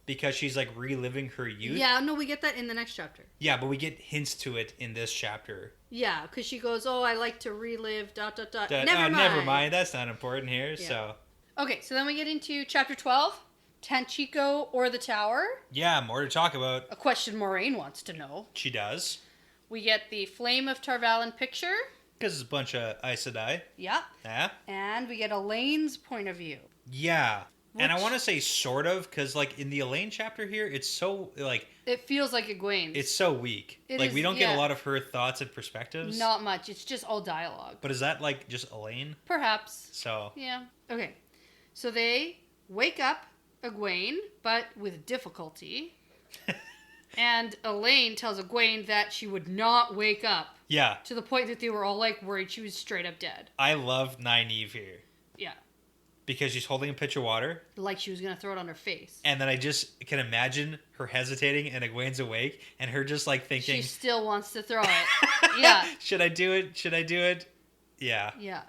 because she's like reliving her youth. Yeah, no, we get that in the next chapter. Yeah, but we get hints to it in this chapter. Yeah, because she goes, oh, I like to relive, ... Never mind. That's not important here, yeah. So. Okay, so then we get into chapter 12, Tanchico or the Tower. Yeah, more to talk about. A question Moraine wants to know. She does. We get the Flame of Tarvalin picture. Because it's a bunch of Aes Sedai. Yeah. Yeah. And we get Elaine's point of view. Yeah. And I want to say sort of, because, like, in the Elaine chapter here, it's so, like... It feels like Egwene's. It's so weak. We don't get a lot of her thoughts and perspectives. Not much. It's just all dialogue. But is that, like, just Elaine? Perhaps. So... Yeah. Okay. So they wake up Egwene, but with difficulty. And Elaine tells Egwene that she would not wake up. Yeah. To the point that they were all, like, worried she was straight up dead. I love Nynaeve here. Yeah. Because she's holding a pitcher of water. Like she was going to throw it on her face. And then I just can imagine her hesitating and Egwene's awake and her just like thinking... She still wants to throw it. Yeah. Should I do it? Should I do it? Yeah. Yeah.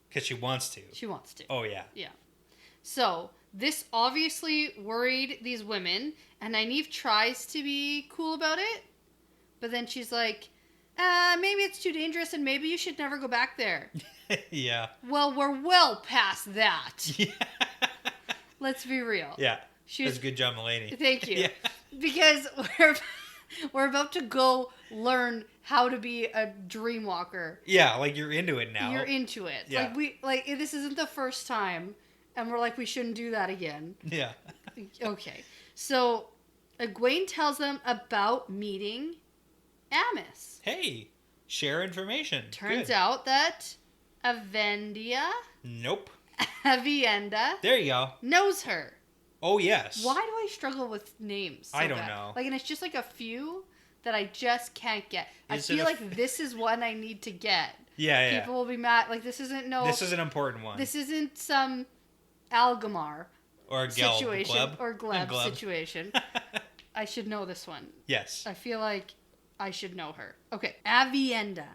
Because she wants to. She wants to. Oh, yeah. Yeah. So, this obviously worried these women, and Nynaeve tries to be cool about it, but then she's like, maybe it's too dangerous and maybe you should never go back there. Yeah. Well, we're well past that. Yeah. Let's be real. Yeah. That's a good job, Mulaney. Thank you. Yeah. Because we're about to go learn how to be a dream walker. Yeah, like you're into it now. You're into it. Yeah. Like this isn't the first time, and we're like, we shouldn't do that again. Yeah. Okay. So, Egwene tells them about meeting Amos. Hey, share information. Turns out that Aviendha there you go. knows her. Oh, yes. Why do I struggle with names so I don't bad? know. Like, and it's just like a few that I just can't get. I feel like this is one I need to get. Yeah. People will be mad. Like, this isn't This is an important one. This isn't some Algamar or a situation or Gleb situation. I should know this one. Yes. I feel like I should know her. Okay. Aviendha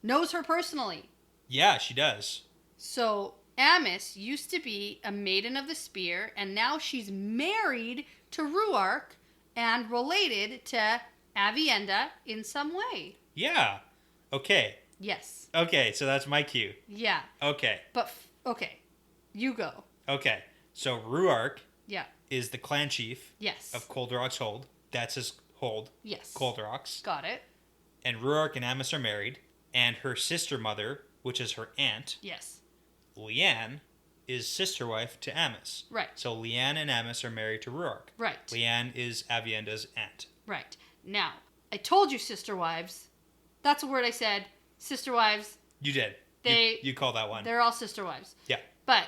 knows her personally. Yeah, she does. So, Amos used to be a maiden of the spear, and now she's married to Ruark and related to Avienda in some way. Yeah. Okay. Yes. Okay, so that's my cue. Yeah. Okay. But, okay. You go. Okay. So Ruark Yeah. is the clan chief Yes. of Cold Rock's hold. That's his hold. Yes. Cold Rock's. Got it. And Ruark and Amos are married. And her sister mother, which is her aunt, Yes. Leanne, is sister wife to Amos. Right. So Leanne and Amos are married to Ruark. Right. Leanne is Avienda's aunt. Right. Now, I told you sister wives. That's a word I said. Sister wives. You did. They you call that one. They're all sister wives. Yeah. But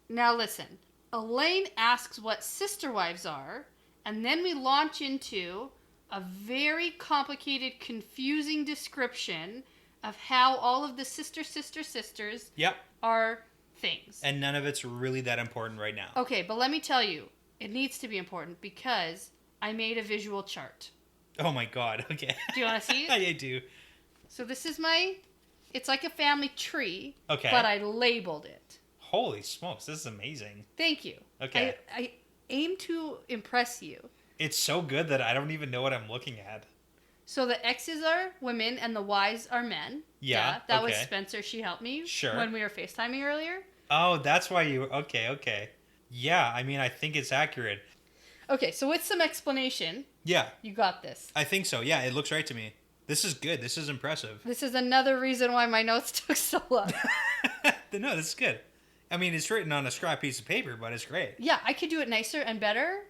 now listen. Elaine asks what sister wives are, and then we launch into a very complicated, confusing description of how all of the sisters Yep. are things. And none of it's really that important right now. Okay, but let me tell you, it needs to be important because I made a visual chart. Oh my god, okay. Do you want to see it? I do. So this is it's like a family tree, Okay. but I labeled it. Holy smokes, this is amazing. Thank you. Okay. I aim to impress you. It's so good that I don't even know what I'm looking at. So the X's are women and the Y's are men. Yeah, That was okay. Spencer. She helped me Sure. when we were FaceTiming earlier. Oh, that's why you... Okay. Yeah, I mean, I think it's accurate. Okay, so with some explanation, Yeah, you got this. I think so. Yeah, it looks right to me. This is good. This is impressive. This is another reason why my notes took so long. No, this is good. I mean, it's written on a scrap piece of paper, but it's great. Yeah, I could do it nicer and better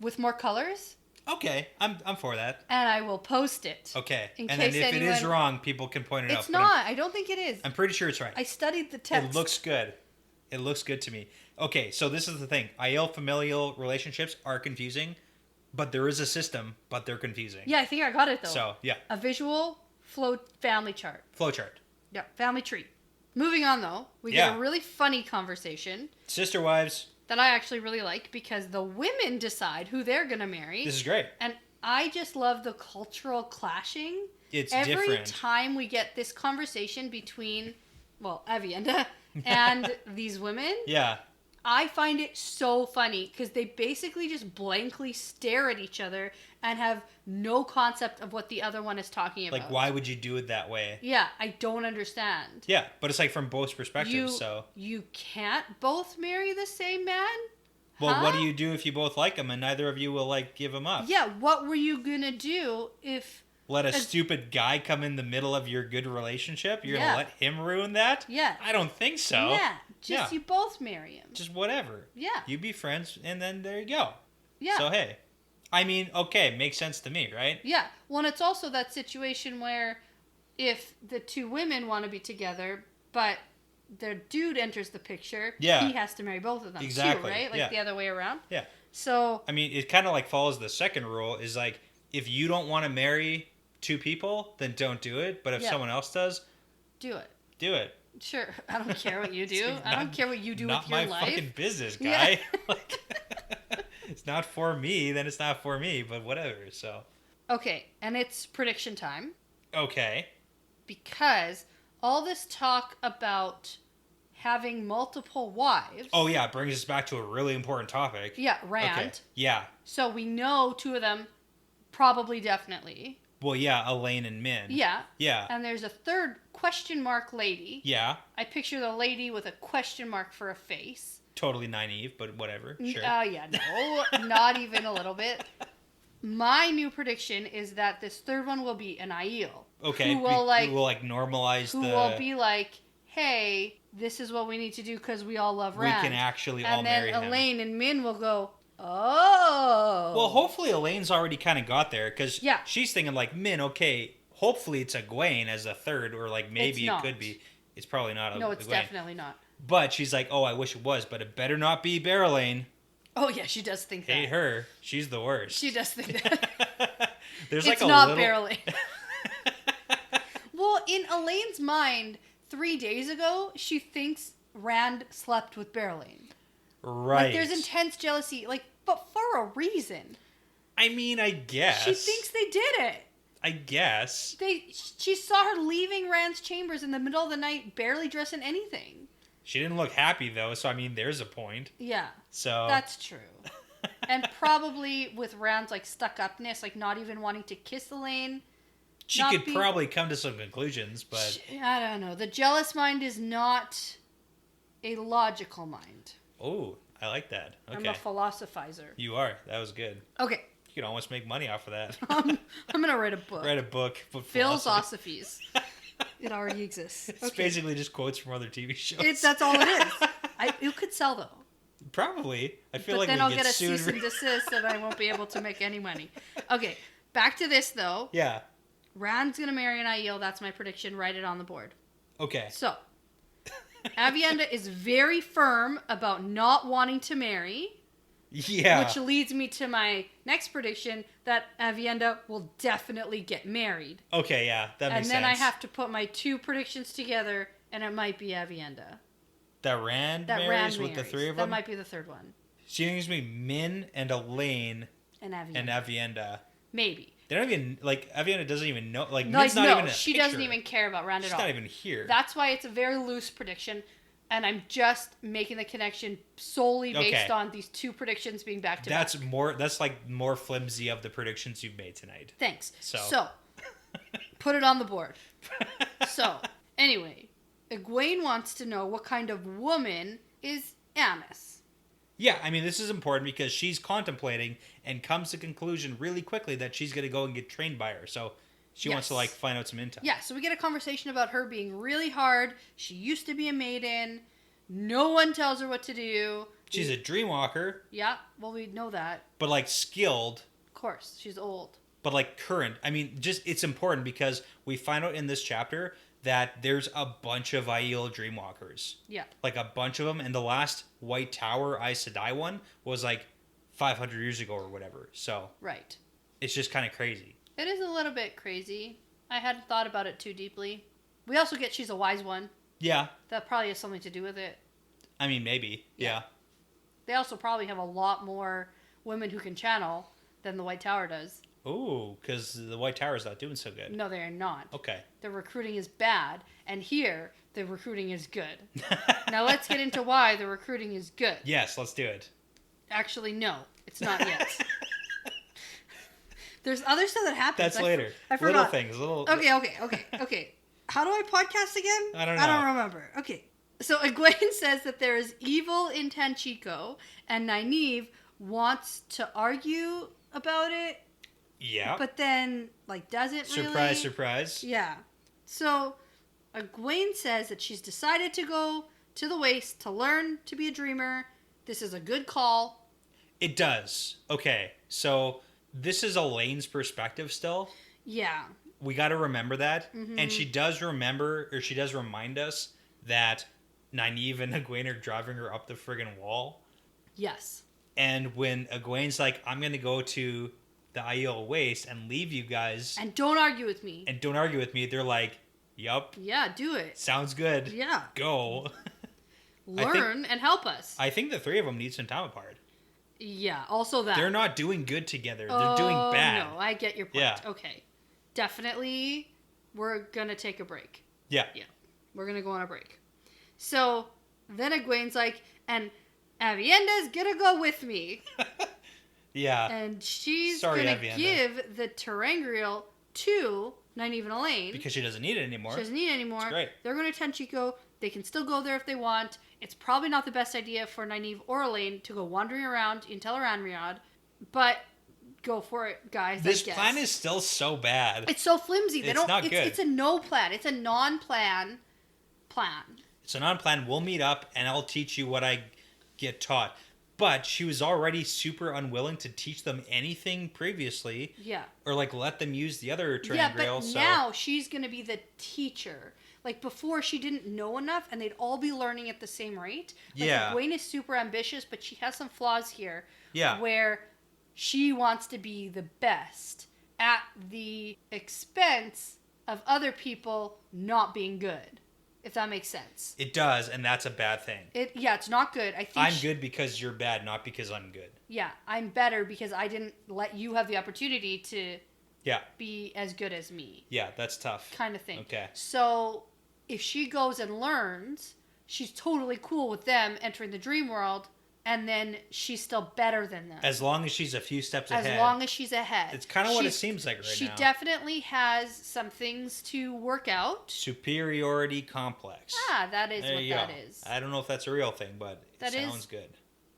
with more colors, Okay, I'm for that. and I will post it. Okay, In and then case if it is anyone- wrong, people can point it out. It's but not. I don't think it is. I'm pretty sure it's right. I studied the text. It looks good. It looks good to me. Okay, so this is the thing. IL familial relationships are confusing, but there is a system, but they're confusing. Yeah, I think I got it though. So, yeah. A visual flow family chart. Flowchart. Yeah, family tree. Moving on though, we Yeah. get a really funny conversation Sister wives. that I actually really like because the women decide who they're gonna marry. This is great. And I just love the cultural clashing. It's Every different. time we get this conversation between, well, Avienda and these women, Yeah. I find it so funny because they basically just blankly stare at each other and have no concept of what the other one is talking about. Like, why would you do it that way? Yeah, I don't understand. Yeah, but it's like from both perspectives, so. You can't both marry the same man? Well, what Huh? do you do if you both like him and neither of you will, like, give him up? Yeah, what were you gonna do if... Let a stupid guy come in the middle of your good relationship? You're Yeah. gonna let him ruin that? Yeah. I don't think so. Yeah, just Yeah. you both marry him. Just whatever. Yeah. You be friends, and then there you go. Yeah. So, hey. I mean, okay, makes sense to me, right? Yeah. Well, and it's also that situation where if the two women want to be together, but their dude enters the picture, Yeah. he has to marry both of them Exactly, too, right? Like yeah. the other way around. Yeah. So, I mean, it kind of like follows the second rule is like, if you don't want to marry two people, then don't do it. But if Yeah. someone else does, do it. do it. Sure. I don't care what you do. It's I don't not- care what you do Not with your my life. fucking business, Yeah. guy. Like, it's not for me, then it's not for me, but whatever, so. Okay, and it's prediction time Okay. because all this talk about having multiple wives. Oh, yeah, it brings us back to a really important topic. Yeah, Okay. Rand. Yeah. So we know two of them probably definitely. Well, yeah, Elaine and Min. Yeah. Yeah. And there's a third question mark lady. Yeah. I picture the lady with a question mark for a face. Totally naive, but whatever. Sure. Yeah, no, not even a little bit. My new prediction is that this third one will be an Aiel. Okay. Who will normalize who will be like, hey, this is what we need to do because we all love we Rand. can actually all and marry then him. Elaine and Min will go, oh. Well, hopefully Elaine's already kind of got there because Yeah. she's thinking like, Min, okay, hopefully it's Egwene as a third, or like maybe It's not. it could be. It's probably not. No, it's Egwene. definitely not. But she's like, oh, I wish it was, but it better not be Barrelane. Oh yeah, she does think that. Hate her. She's the worst. She does think that. There's It's like a not little... barely. Well, in Elaine's mind, 3 days ago, she thinks Rand slept with Barrelane. Right. Like, there's intense jealousy, like, but for a reason. I mean, I guess. She thinks they did it. I guess. She saw her leaving Rand's chambers in the middle of the night, barely dressed in anything. She didn't look happy though, so I mean, there's a point. Yeah, So that's true. And probably with Rand's like stuck upness, like not even wanting to kiss Elaine. She could probably come to some conclusions, but I don't know. The jealous mind is not a logical mind. Oh, I like that. Okay. I'm a philosophizer. You are. That was good. Okay. You could almost make money off of that. I'm gonna write a book. Write a book. Philosophies. It already exists. It's basically just quotes from other TV shows. That's all it is. It could sell though. Probably. I feel but like then we'd I'll get get a sued. cease and desist, and I won't be able to make any money. Okay, back to this though. Yeah. Rand's gonna marry an Aiel. That's my prediction. Write it on the board. Okay. So, Aviendha is very firm about not wanting to marry. Yeah. Which leads me to my next prediction that Aviendha will definitely get married. Okay, yeah, that makes sense. And then I have to put my two predictions together, and it might be Aviendha. That Rand marries with the three of them? That might be the third one. She thinks me Min and Elaine and Aviendha. Maybe. They don't even, like, Aviendha doesn't even know. Like, no, Min's not even in a she picture. doesn't even care about Rand at all. She's not even here. That's why it's a very loose prediction, and I'm just making the connection solely based on these two predictions being back to back. That's like more flimsy of the predictions you've made tonight. Thanks. So. Put it on the board. So, anyway, Egwene wants to know what kind of woman is Amis. Yeah, I mean, this is important because she's contemplating and comes to conclusion really quickly that she's going to go and get trained by her. So she wants to, like, find out some intel. Yeah, so we get a conversation about her being really hard. She used to be a maiden. No one tells her what to do. She's a dreamwalker. Yeah, well, we know that. But, like, skilled. Of course, she's old. But, like, current. I mean, just, it's important because we find out in this chapter that there's a bunch of Aiel dreamwalkers. Yeah. Like, a bunch of them. And the last White Tower Aes Sedai one was, like, 500 years ago or whatever. So. Right. It's just kind of crazy. It is a little bit crazy. I hadn't thought about it too deeply. We also get she's a wise one. Yeah. That probably has something to do with it. I mean, maybe. Yeah. They also probably have a lot more women who can channel than the White Tower does. Ooh, because the White Tower's not doing so good. No, they are not. Okay. The recruiting is bad, and here, the recruiting is good. Now let's get into why the recruiting is good. Yes, let's do it. Actually, no. It's not yet. There's other stuff that happens. That's later. I forgot. Little things. Okay. How do I podcast again? I don't know. I don't remember. Okay. So Egwene says that there is evil in Tanchico, and Nynaeve wants to argue about it. Yeah. But then, like, doesn't really. Surprise, surprise. Yeah. So Egwene says that she's decided to go to the Waste to learn to be a dreamer. This is a good call. It does. Okay. So this is Elaine's perspective still. Yeah. We got to remember that. Mm-hmm. And she does remind us that Nynaeve and Egwene are driving her up the friggin' wall. Yes. And when Egwene's like, I'm going to go to the Aiel Waste and leave you guys. And don't argue with me. They're like, yup. Yeah, do it. Sounds good. Yeah. Go. Learn and help us. I think the three of them need some time apart. Yeah, also that. They're not doing good together. They're doing bad. No, I get your point. Yeah. Okay. Definitely, we're going to take a break. Yeah. Yeah. We're going to go on a break. So, then Egwene's like, and Aviendha's going to go with me. Yeah. And she's going to give the Terangriel to Nynaeve and Elaine. Because she doesn't need it anymore. She doesn't need it anymore. That's great. They're going to Tanchico. They can still go there if they want. It's probably not the best idea for Nynaeve or Elaine to go wandering around in Tel'aran'rhiod, but go for it, guys. This plan is still so bad. It's so flimsy. It's not good. It's a no plan. It's a non-plan plan. It's a non-plan. We'll meet up, and I'll teach you what I get taught. But she was already super unwilling to teach them anything previously. Yeah. Or, like, let them use the other Terangriel. Yeah, but now she's going to be the teacher. Like, before, she didn't know enough, and they'd all be learning at the same rate. Like, yeah. Egwene is super ambitious, but she has some flaws here. Yeah. Where she wants to be the best at the expense of other people not being good. If that makes sense. It does, and that's a bad thing. It's not good. I think I'm good because you're bad, not because I'm good. Yeah, I'm better because I didn't let you have the opportunity to be as good as me. Yeah, that's tough. Kind of thing. Okay. So, if she goes and learns, she's totally cool with them entering the dream world, and then she's still better than them. As long as she's a few steps ahead. As long as she's ahead. It's kind of what it seems like now. She definitely has some things to work out. Superiority complex. That is what that is. I don't know if that's a real thing, but it sounds good.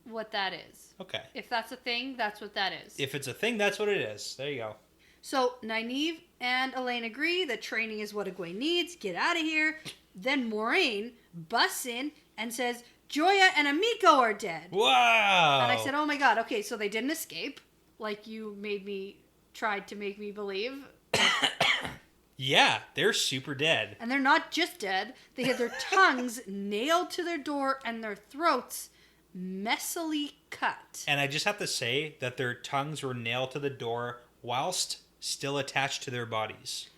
What that is. Okay. If that's a thing, that's what that is. If it's a thing, that's what it is. There you go. So, Nynaeve and Elaine agree that training is what Egwene needs. Get out of here. Then Moraine busts in and says, Joya and Amiko are dead. Wow. And I said, oh my god, okay, so they didn't escape, like you tried to make me believe. Yeah, they're super dead. And they're not just dead. They had their tongues nailed to their door and their throats messily cut. And I just have to say that their tongues were nailed to the door whilst still attached to their bodies.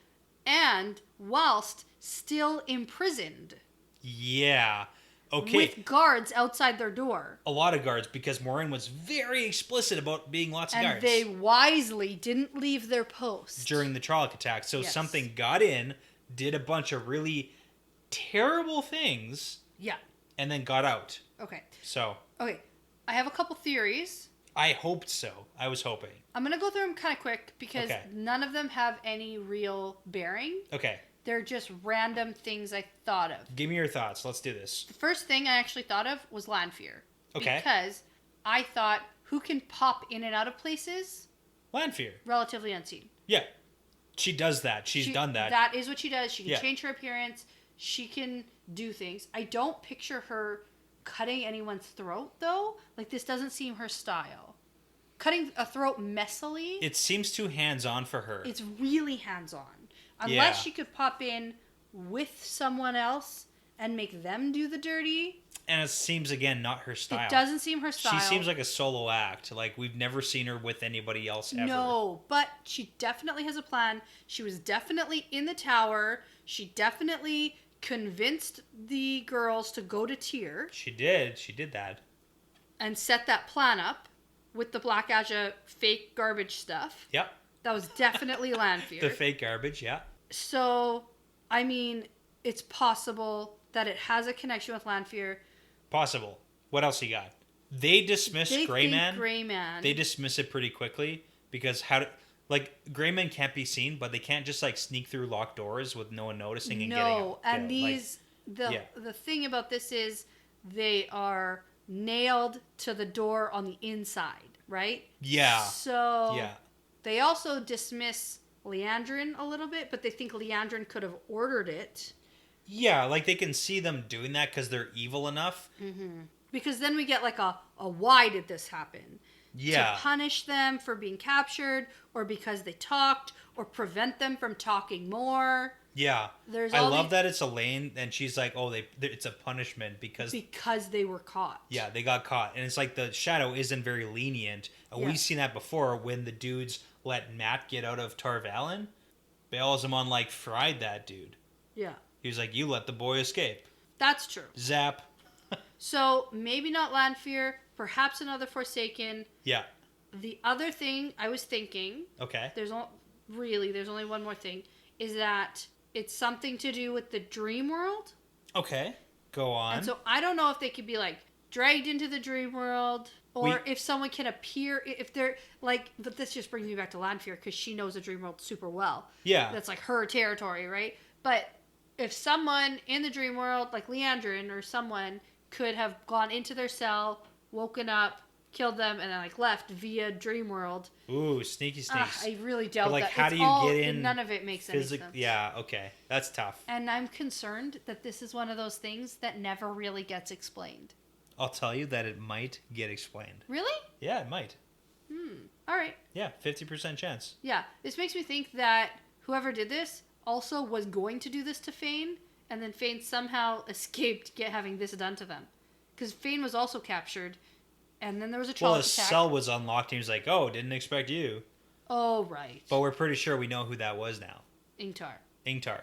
And whilst still imprisoned. Yeah. Okay. With guards outside their door. A lot of guards, because Moraine was very explicit about being lots of guards. And they wisely didn't leave their post. During the Trolloc attack. So something got in, did a bunch of really terrible things. Yeah. And then got out. Okay. So. Okay. I have a couple theories. I hoped so. I was hoping. I'm going to go through them kind of quick because none of them have any real bearing. Okay. They're just random things I thought of. Give me your thoughts. Let's do this. The first thing I actually thought of was Lanfear. Okay. Because I thought, who can pop in and out of places? Lanfear. Relatively unseen. Yeah. She does that. She's done that. That is what she does. She can change her appearance. She can do things. I don't picture her cutting anyone's throat, though. Like, this doesn't seem her style. Cutting a throat messily. It seems too hands-on for her. It's really hands-on. Unless she could pop in with someone else and make them do the dirty. And it seems, again, not her style. It doesn't seem her style. She seems like a solo act. Like, we've never seen her with anybody else ever. No, but she definitely has a plan. She was definitely in the tower. She definitely convinced the girls to go to Tyr. She did. She did that. And set that plan up with the Black Aja fake garbage stuff. Yep. That was definitely Lanfear. The fake garbage, yeah. So, I mean, it's possible that it has a connection with Lanfear. Possible. What else you got? They dismiss Greyman. Greyman. They dismiss it pretty quickly because Greyman can't be seen, but they can't just like sneak through locked doors with no one noticing and getting out. No, and the thing about this is they are nailed to the door on the inside, right? Yeah. So yeah. They also dismiss Leandrin a little bit, but they think Leandrin could have ordered it. Yeah, like they can see them doing that because they're evil enough. Mm-hmm. Because then we get like a why did this happen? Yeah. To punish them for being captured, or because they talked, or prevent them from talking more. Yeah. I love that it's Elaine, and she's like, oh, it's a punishment because they were caught. Yeah, they got caught. And it's like the Shadow isn't very lenient. And we've seen that before when the dudes let Matt get out of Tar Valon. Baelzamon, like, fried that dude. Yeah. He was like, you let the boy escape. That's true. Zap. So, maybe not Lanfear, perhaps another Forsaken. Yeah. The other thing I was thinking... Okay. There's only one more thing. Is that it's something to do with the dream world. Okay. Go on. And so, I don't know if they could be, like, dragged into the dream world... Or if someone can appear, if they're like, but this just brings me back to Lanfear because she knows the dream world super well. Yeah. That's like her territory, right? But if someone in the dream world, like Leandrin or someone, could have gone into their cell, woken up, killed them, and then like left via dream world. Ooh, sneaky sneaks. I really doubt but, like, that. How do you get in? None of it makes any sense. Yeah, okay. That's tough. And I'm concerned that this is one of those things that never really gets explained. I'll tell you that it might get explained. Really? Yeah, it might. All right. Yeah, 50% chance. Yeah. This makes me think that whoever did this also was going to do this to Fane, and then Fane somehow escaped having this done to them. Because Fane was also captured, and then there was a Trolloc attack. Well, his cell was unlocked, and he was like, oh, didn't expect you. Oh, right. But we're pretty sure we know who that was now. Ingtar.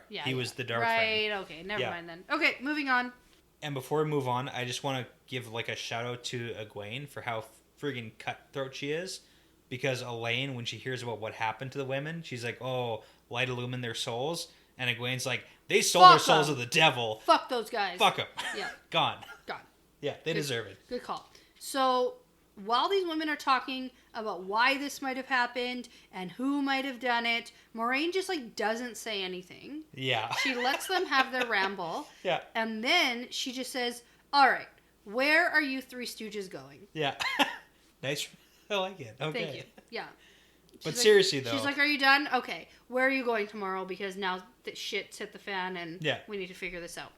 Yeah. He was the dark friend. Right, okay. Never mind then. Okay, moving on. And before we move on, I just want to give like a shout out to Egwene for how friggin' cutthroat she is. Because Elaine, when she hears about what happened to the women, she's like, oh, light illumine their souls. And Egwene's like, they sold their souls to the devil. Fuck those guys. Fuck them. Yeah. Gone. Gone. Yeah, they deserve it. Good call. So while these women are talking about why this might have happened and who might have done it, Moraine just like doesn't say anything. Yeah. She lets them have their ramble. Yeah. And then she just says, all right, where are you three stooges going? Yeah. Nice. I like it. Okay. Thank you. Yeah. But She's seriously, like, though. She's like, are you done? Okay. Where are you going tomorrow? Because now that shit's hit the fan and Yeah. we need to figure this out.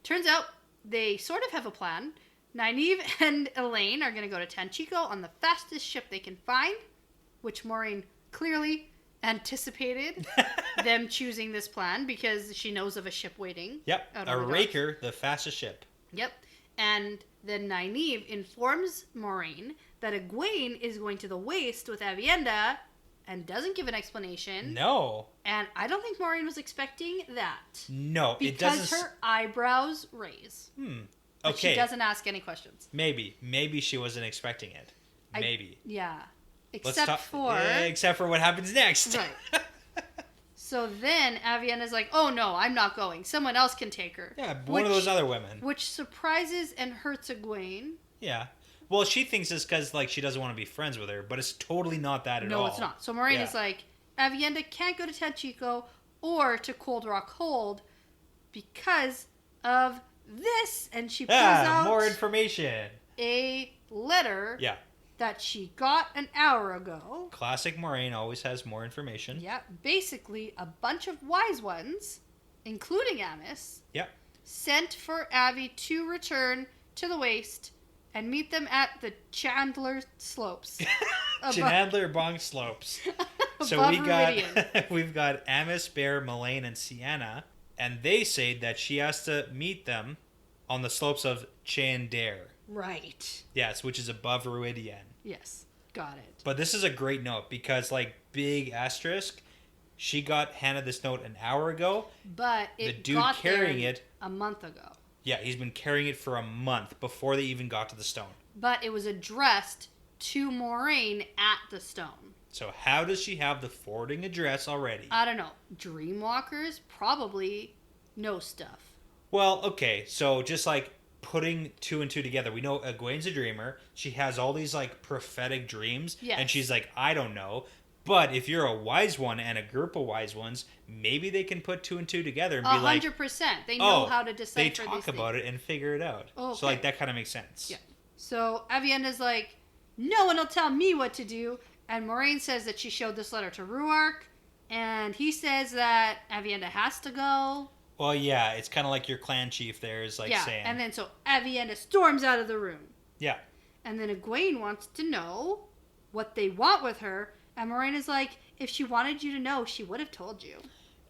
Turns out they sort of have a plan. Nynaeve and Elaine are going to go to Tanchico on the fastest ship they can find, which Maureen clearly anticipated them choosing this plan because she knows of a ship waiting. Yep. Out A on the raker, the fastest ship. Yep. And then Nynaeve informs Maureen that Egwene is going to the waste with Avienda and doesn't give an explanation. No. And I don't think Maureen was expecting that. No, it because doesn't. her eyebrows raise. But Okay. she doesn't ask any questions. Maybe she wasn't expecting it. Maybe. Yeah. Let's Except for... Yeah, except for what happens next. Right. So then Avienda's like, oh no, I'm not going. Someone else can take her. Yeah, one of those other women. Which surprises and hurts Egwene. Yeah. Well, she thinks it's because like she doesn't want to be friends with her, but it's totally not that at all. No, it's not. So Moraine is like, Avienda can't go to Tanchico or to Cold Rock Hold because of this. And she pulls out more information. a letter that she got an hour ago. Classic Moraine always has more information. Yeah, basically a bunch of wise ones, including Amos, sent for Avi to return to the waste and meet them at the Chandler Slopes. Chandler Bong Slopes. So we've got Amos, Bear, Mullane, and Sienna, and they say that she has to meet them on the slopes of Chandler. Right. Yes, which is above Ruidian. Yes, got it. But this is a great note because, like, big asterisk, she got handed this note an hour ago. But the dude carrying it a month ago. Yeah, he's been carrying it for a month before they even got to the stone. But it was addressed to Moraine at the stone. So how does she have the forwarding address already? I don't know. Dreamwalkers probably know stuff. Well, okay, so just like putting two and two together, we know Egwene's a dreamer. She has all these like prophetic dreams, and she's like, I don't know. But if you're a wise one and a group of wise ones, maybe they can put two and two together and be like, 100%. They know how to decipher they these talk about it and figure it out. Oh, okay. So like that kind of makes sense. Yeah. So Avienda's like, no one will tell me what to do. And Moraine says that she showed this letter to Ruark, and he says that Avienda has to go. Well, yeah, it's kind of like your clan chief there is like saying. And then so Avienda storms out of the room. Yeah. And then Egwene wants to know what they want with her, and Moraine is like, if she wanted you to know, she would have told you.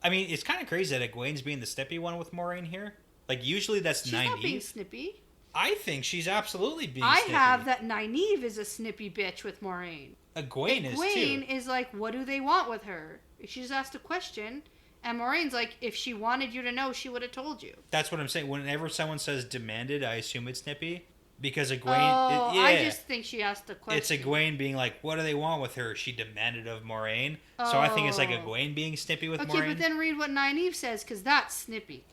I mean, it's kind of crazy that Egwene's being the snippy one with Moraine here. Like, usually that's Nynaeve. She's not being snippy. I think she's absolutely being I snippy. have that Nynaeve is a snippy bitch with Moraine. Egwene is too. Egwene is like, what do they want with her? She just asked a question, and Moraine's like, if she wanted you to know, she would have told you. That's what I'm saying. Whenever someone says demanded, I assume it's snippy. Because Egwene... I just think she asked a question. It's Egwene being like, what do they want with her? She demanded of Moraine. So I think it's like Egwene being snippy with Moraine. Okay, but then read what Nynaeve says, because that's snippy.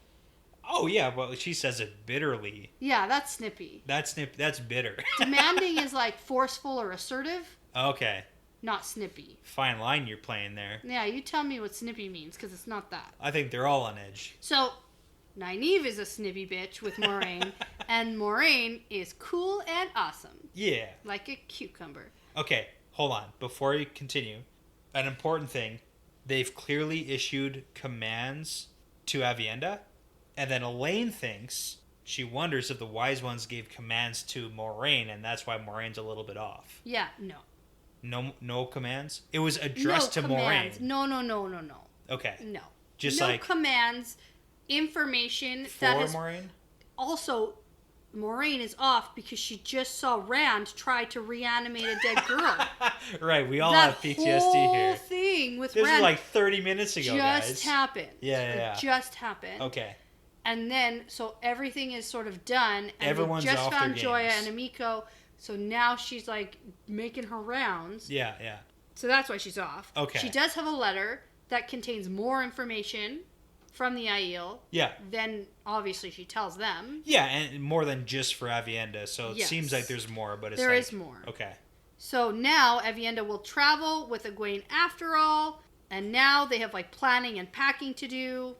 Oh, yeah, well, she says it bitterly. Yeah, that's snippy. That's bitter. Demanding is like forceful or assertive. Okay. Not snippy. Fine line you're playing there. Yeah, you tell me what snippy means, because it's not that. I think they're all on edge. So, Nynaeve is a snippy bitch with Moraine, and Moraine is cool and awesome. Yeah. Like a cucumber. Okay, hold on. Before you continue, an important thing. They've clearly issued commands to Avienda, and then Elaine thinks, she wonders if the wise ones gave commands to Moraine, and that's why Moraine's a little bit off. Yeah, no. No commands? It was addressed to Moraine. No. Okay. No. Just no like... commands, information for that is... Moraine? Also, Moraine is off because she just saw Rand try to reanimate a dead girl. Right, we all have PTSD here. That whole thing with Rand... This was like 30 minutes ago, guys. Just happened. Yeah. It just happened. Okay. And then, so everything is sort of done. And everyone's just off found their Joya games. and Amiko. So now she's like making her rounds. Yeah. So that's why she's off. Okay. She does have a letter that contains more information from the Aiel, Yeah. then obviously she tells them. Yeah, and more than just for Avienda, so it Yes. seems like there's more, but it's There like... is more. Okay. So now Avienda will travel with Egwene after all, and now they have like planning and packing to do,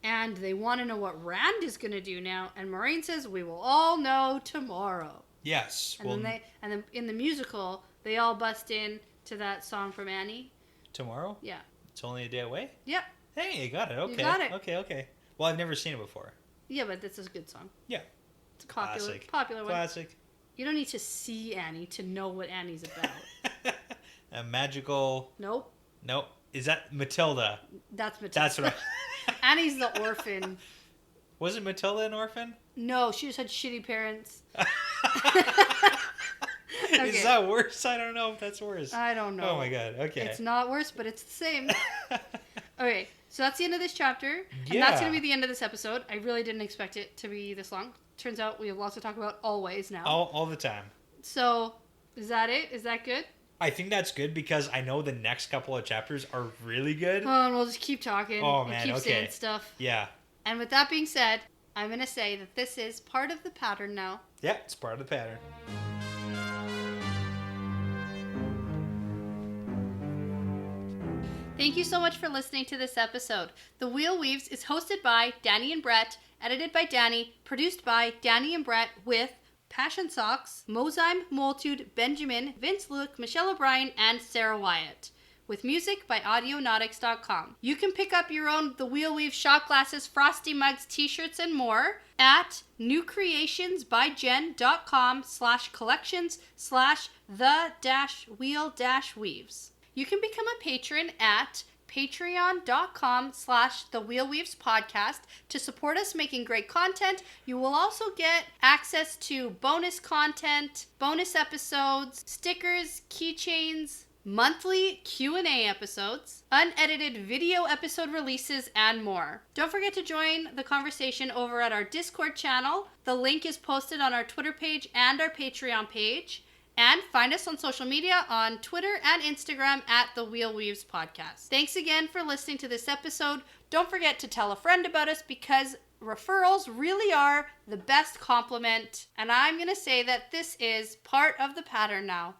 and they want to know what Rand is going to do now, and Moraine says, we will all know tomorrow. Yes. And then in the musical, they all bust in to that song from Annie. Tomorrow? Yeah. It's only a day away? Yep. Hey, you got it. Okay. You got it. Okay. Well, I've never seen it before. Yeah, but this is a good song. Yeah. It's a popular one. Classic. You don't need to see Annie to know what Annie's about. A magical... Nope. Is that Matilda? That's Matilda. That's what Annie's the orphan. Wasn't Matilda an orphan? No, she just had shitty parents. Okay. Is that worse? I don't know if that's worse. I don't know. Oh my god. Okay. It's not worse, but it's the same. Okay, so that's the end of this chapter. And Yeah. that's going to be the end of this episode. I really didn't expect it to be this long. Turns out we have lots to talk about always now. All the time. So, is that it? Is that good? I think that's good because I know the next couple of chapters are really good. Oh, and we'll just keep talking. Oh, man, keep okay. saying stuff. Yeah. And with that being said, I'm going to say that this is part of the pattern now. Yeah, it's part of the pattern. Thank you so much for listening to this episode. The Wheel Weaves is hosted by Dani and Brett, edited by Dani, produced by Dani and Brett with Passion Socks, Mozaim, Moltude, Benjamin, Vince Luke, Michelle O'Brien, and Sarah Wyatt. With music by Audionautics.com. You can pick up your own The Wheel Weave shot glasses, frosty mugs, t-shirts, and more at newcreations.collections/the-wheel-weaves. You can become a patron at patreon.com/thewheelweavespodcast to support us making great content. You will also get access to bonus content, bonus episodes, stickers, keychains, monthly Q&A episodes, unedited video episode releases, and more. Don't forget to join the conversation over at our Discord channel. The link is posted on our Twitter page and our Patreon page. And find us on social media on Twitter and Instagram at The Wheel Weaves Podcast. Thanks again for listening to this episode. Don't forget to tell a friend about us because referrals really are the best compliment. And I'm going to say that this is part of the pattern now.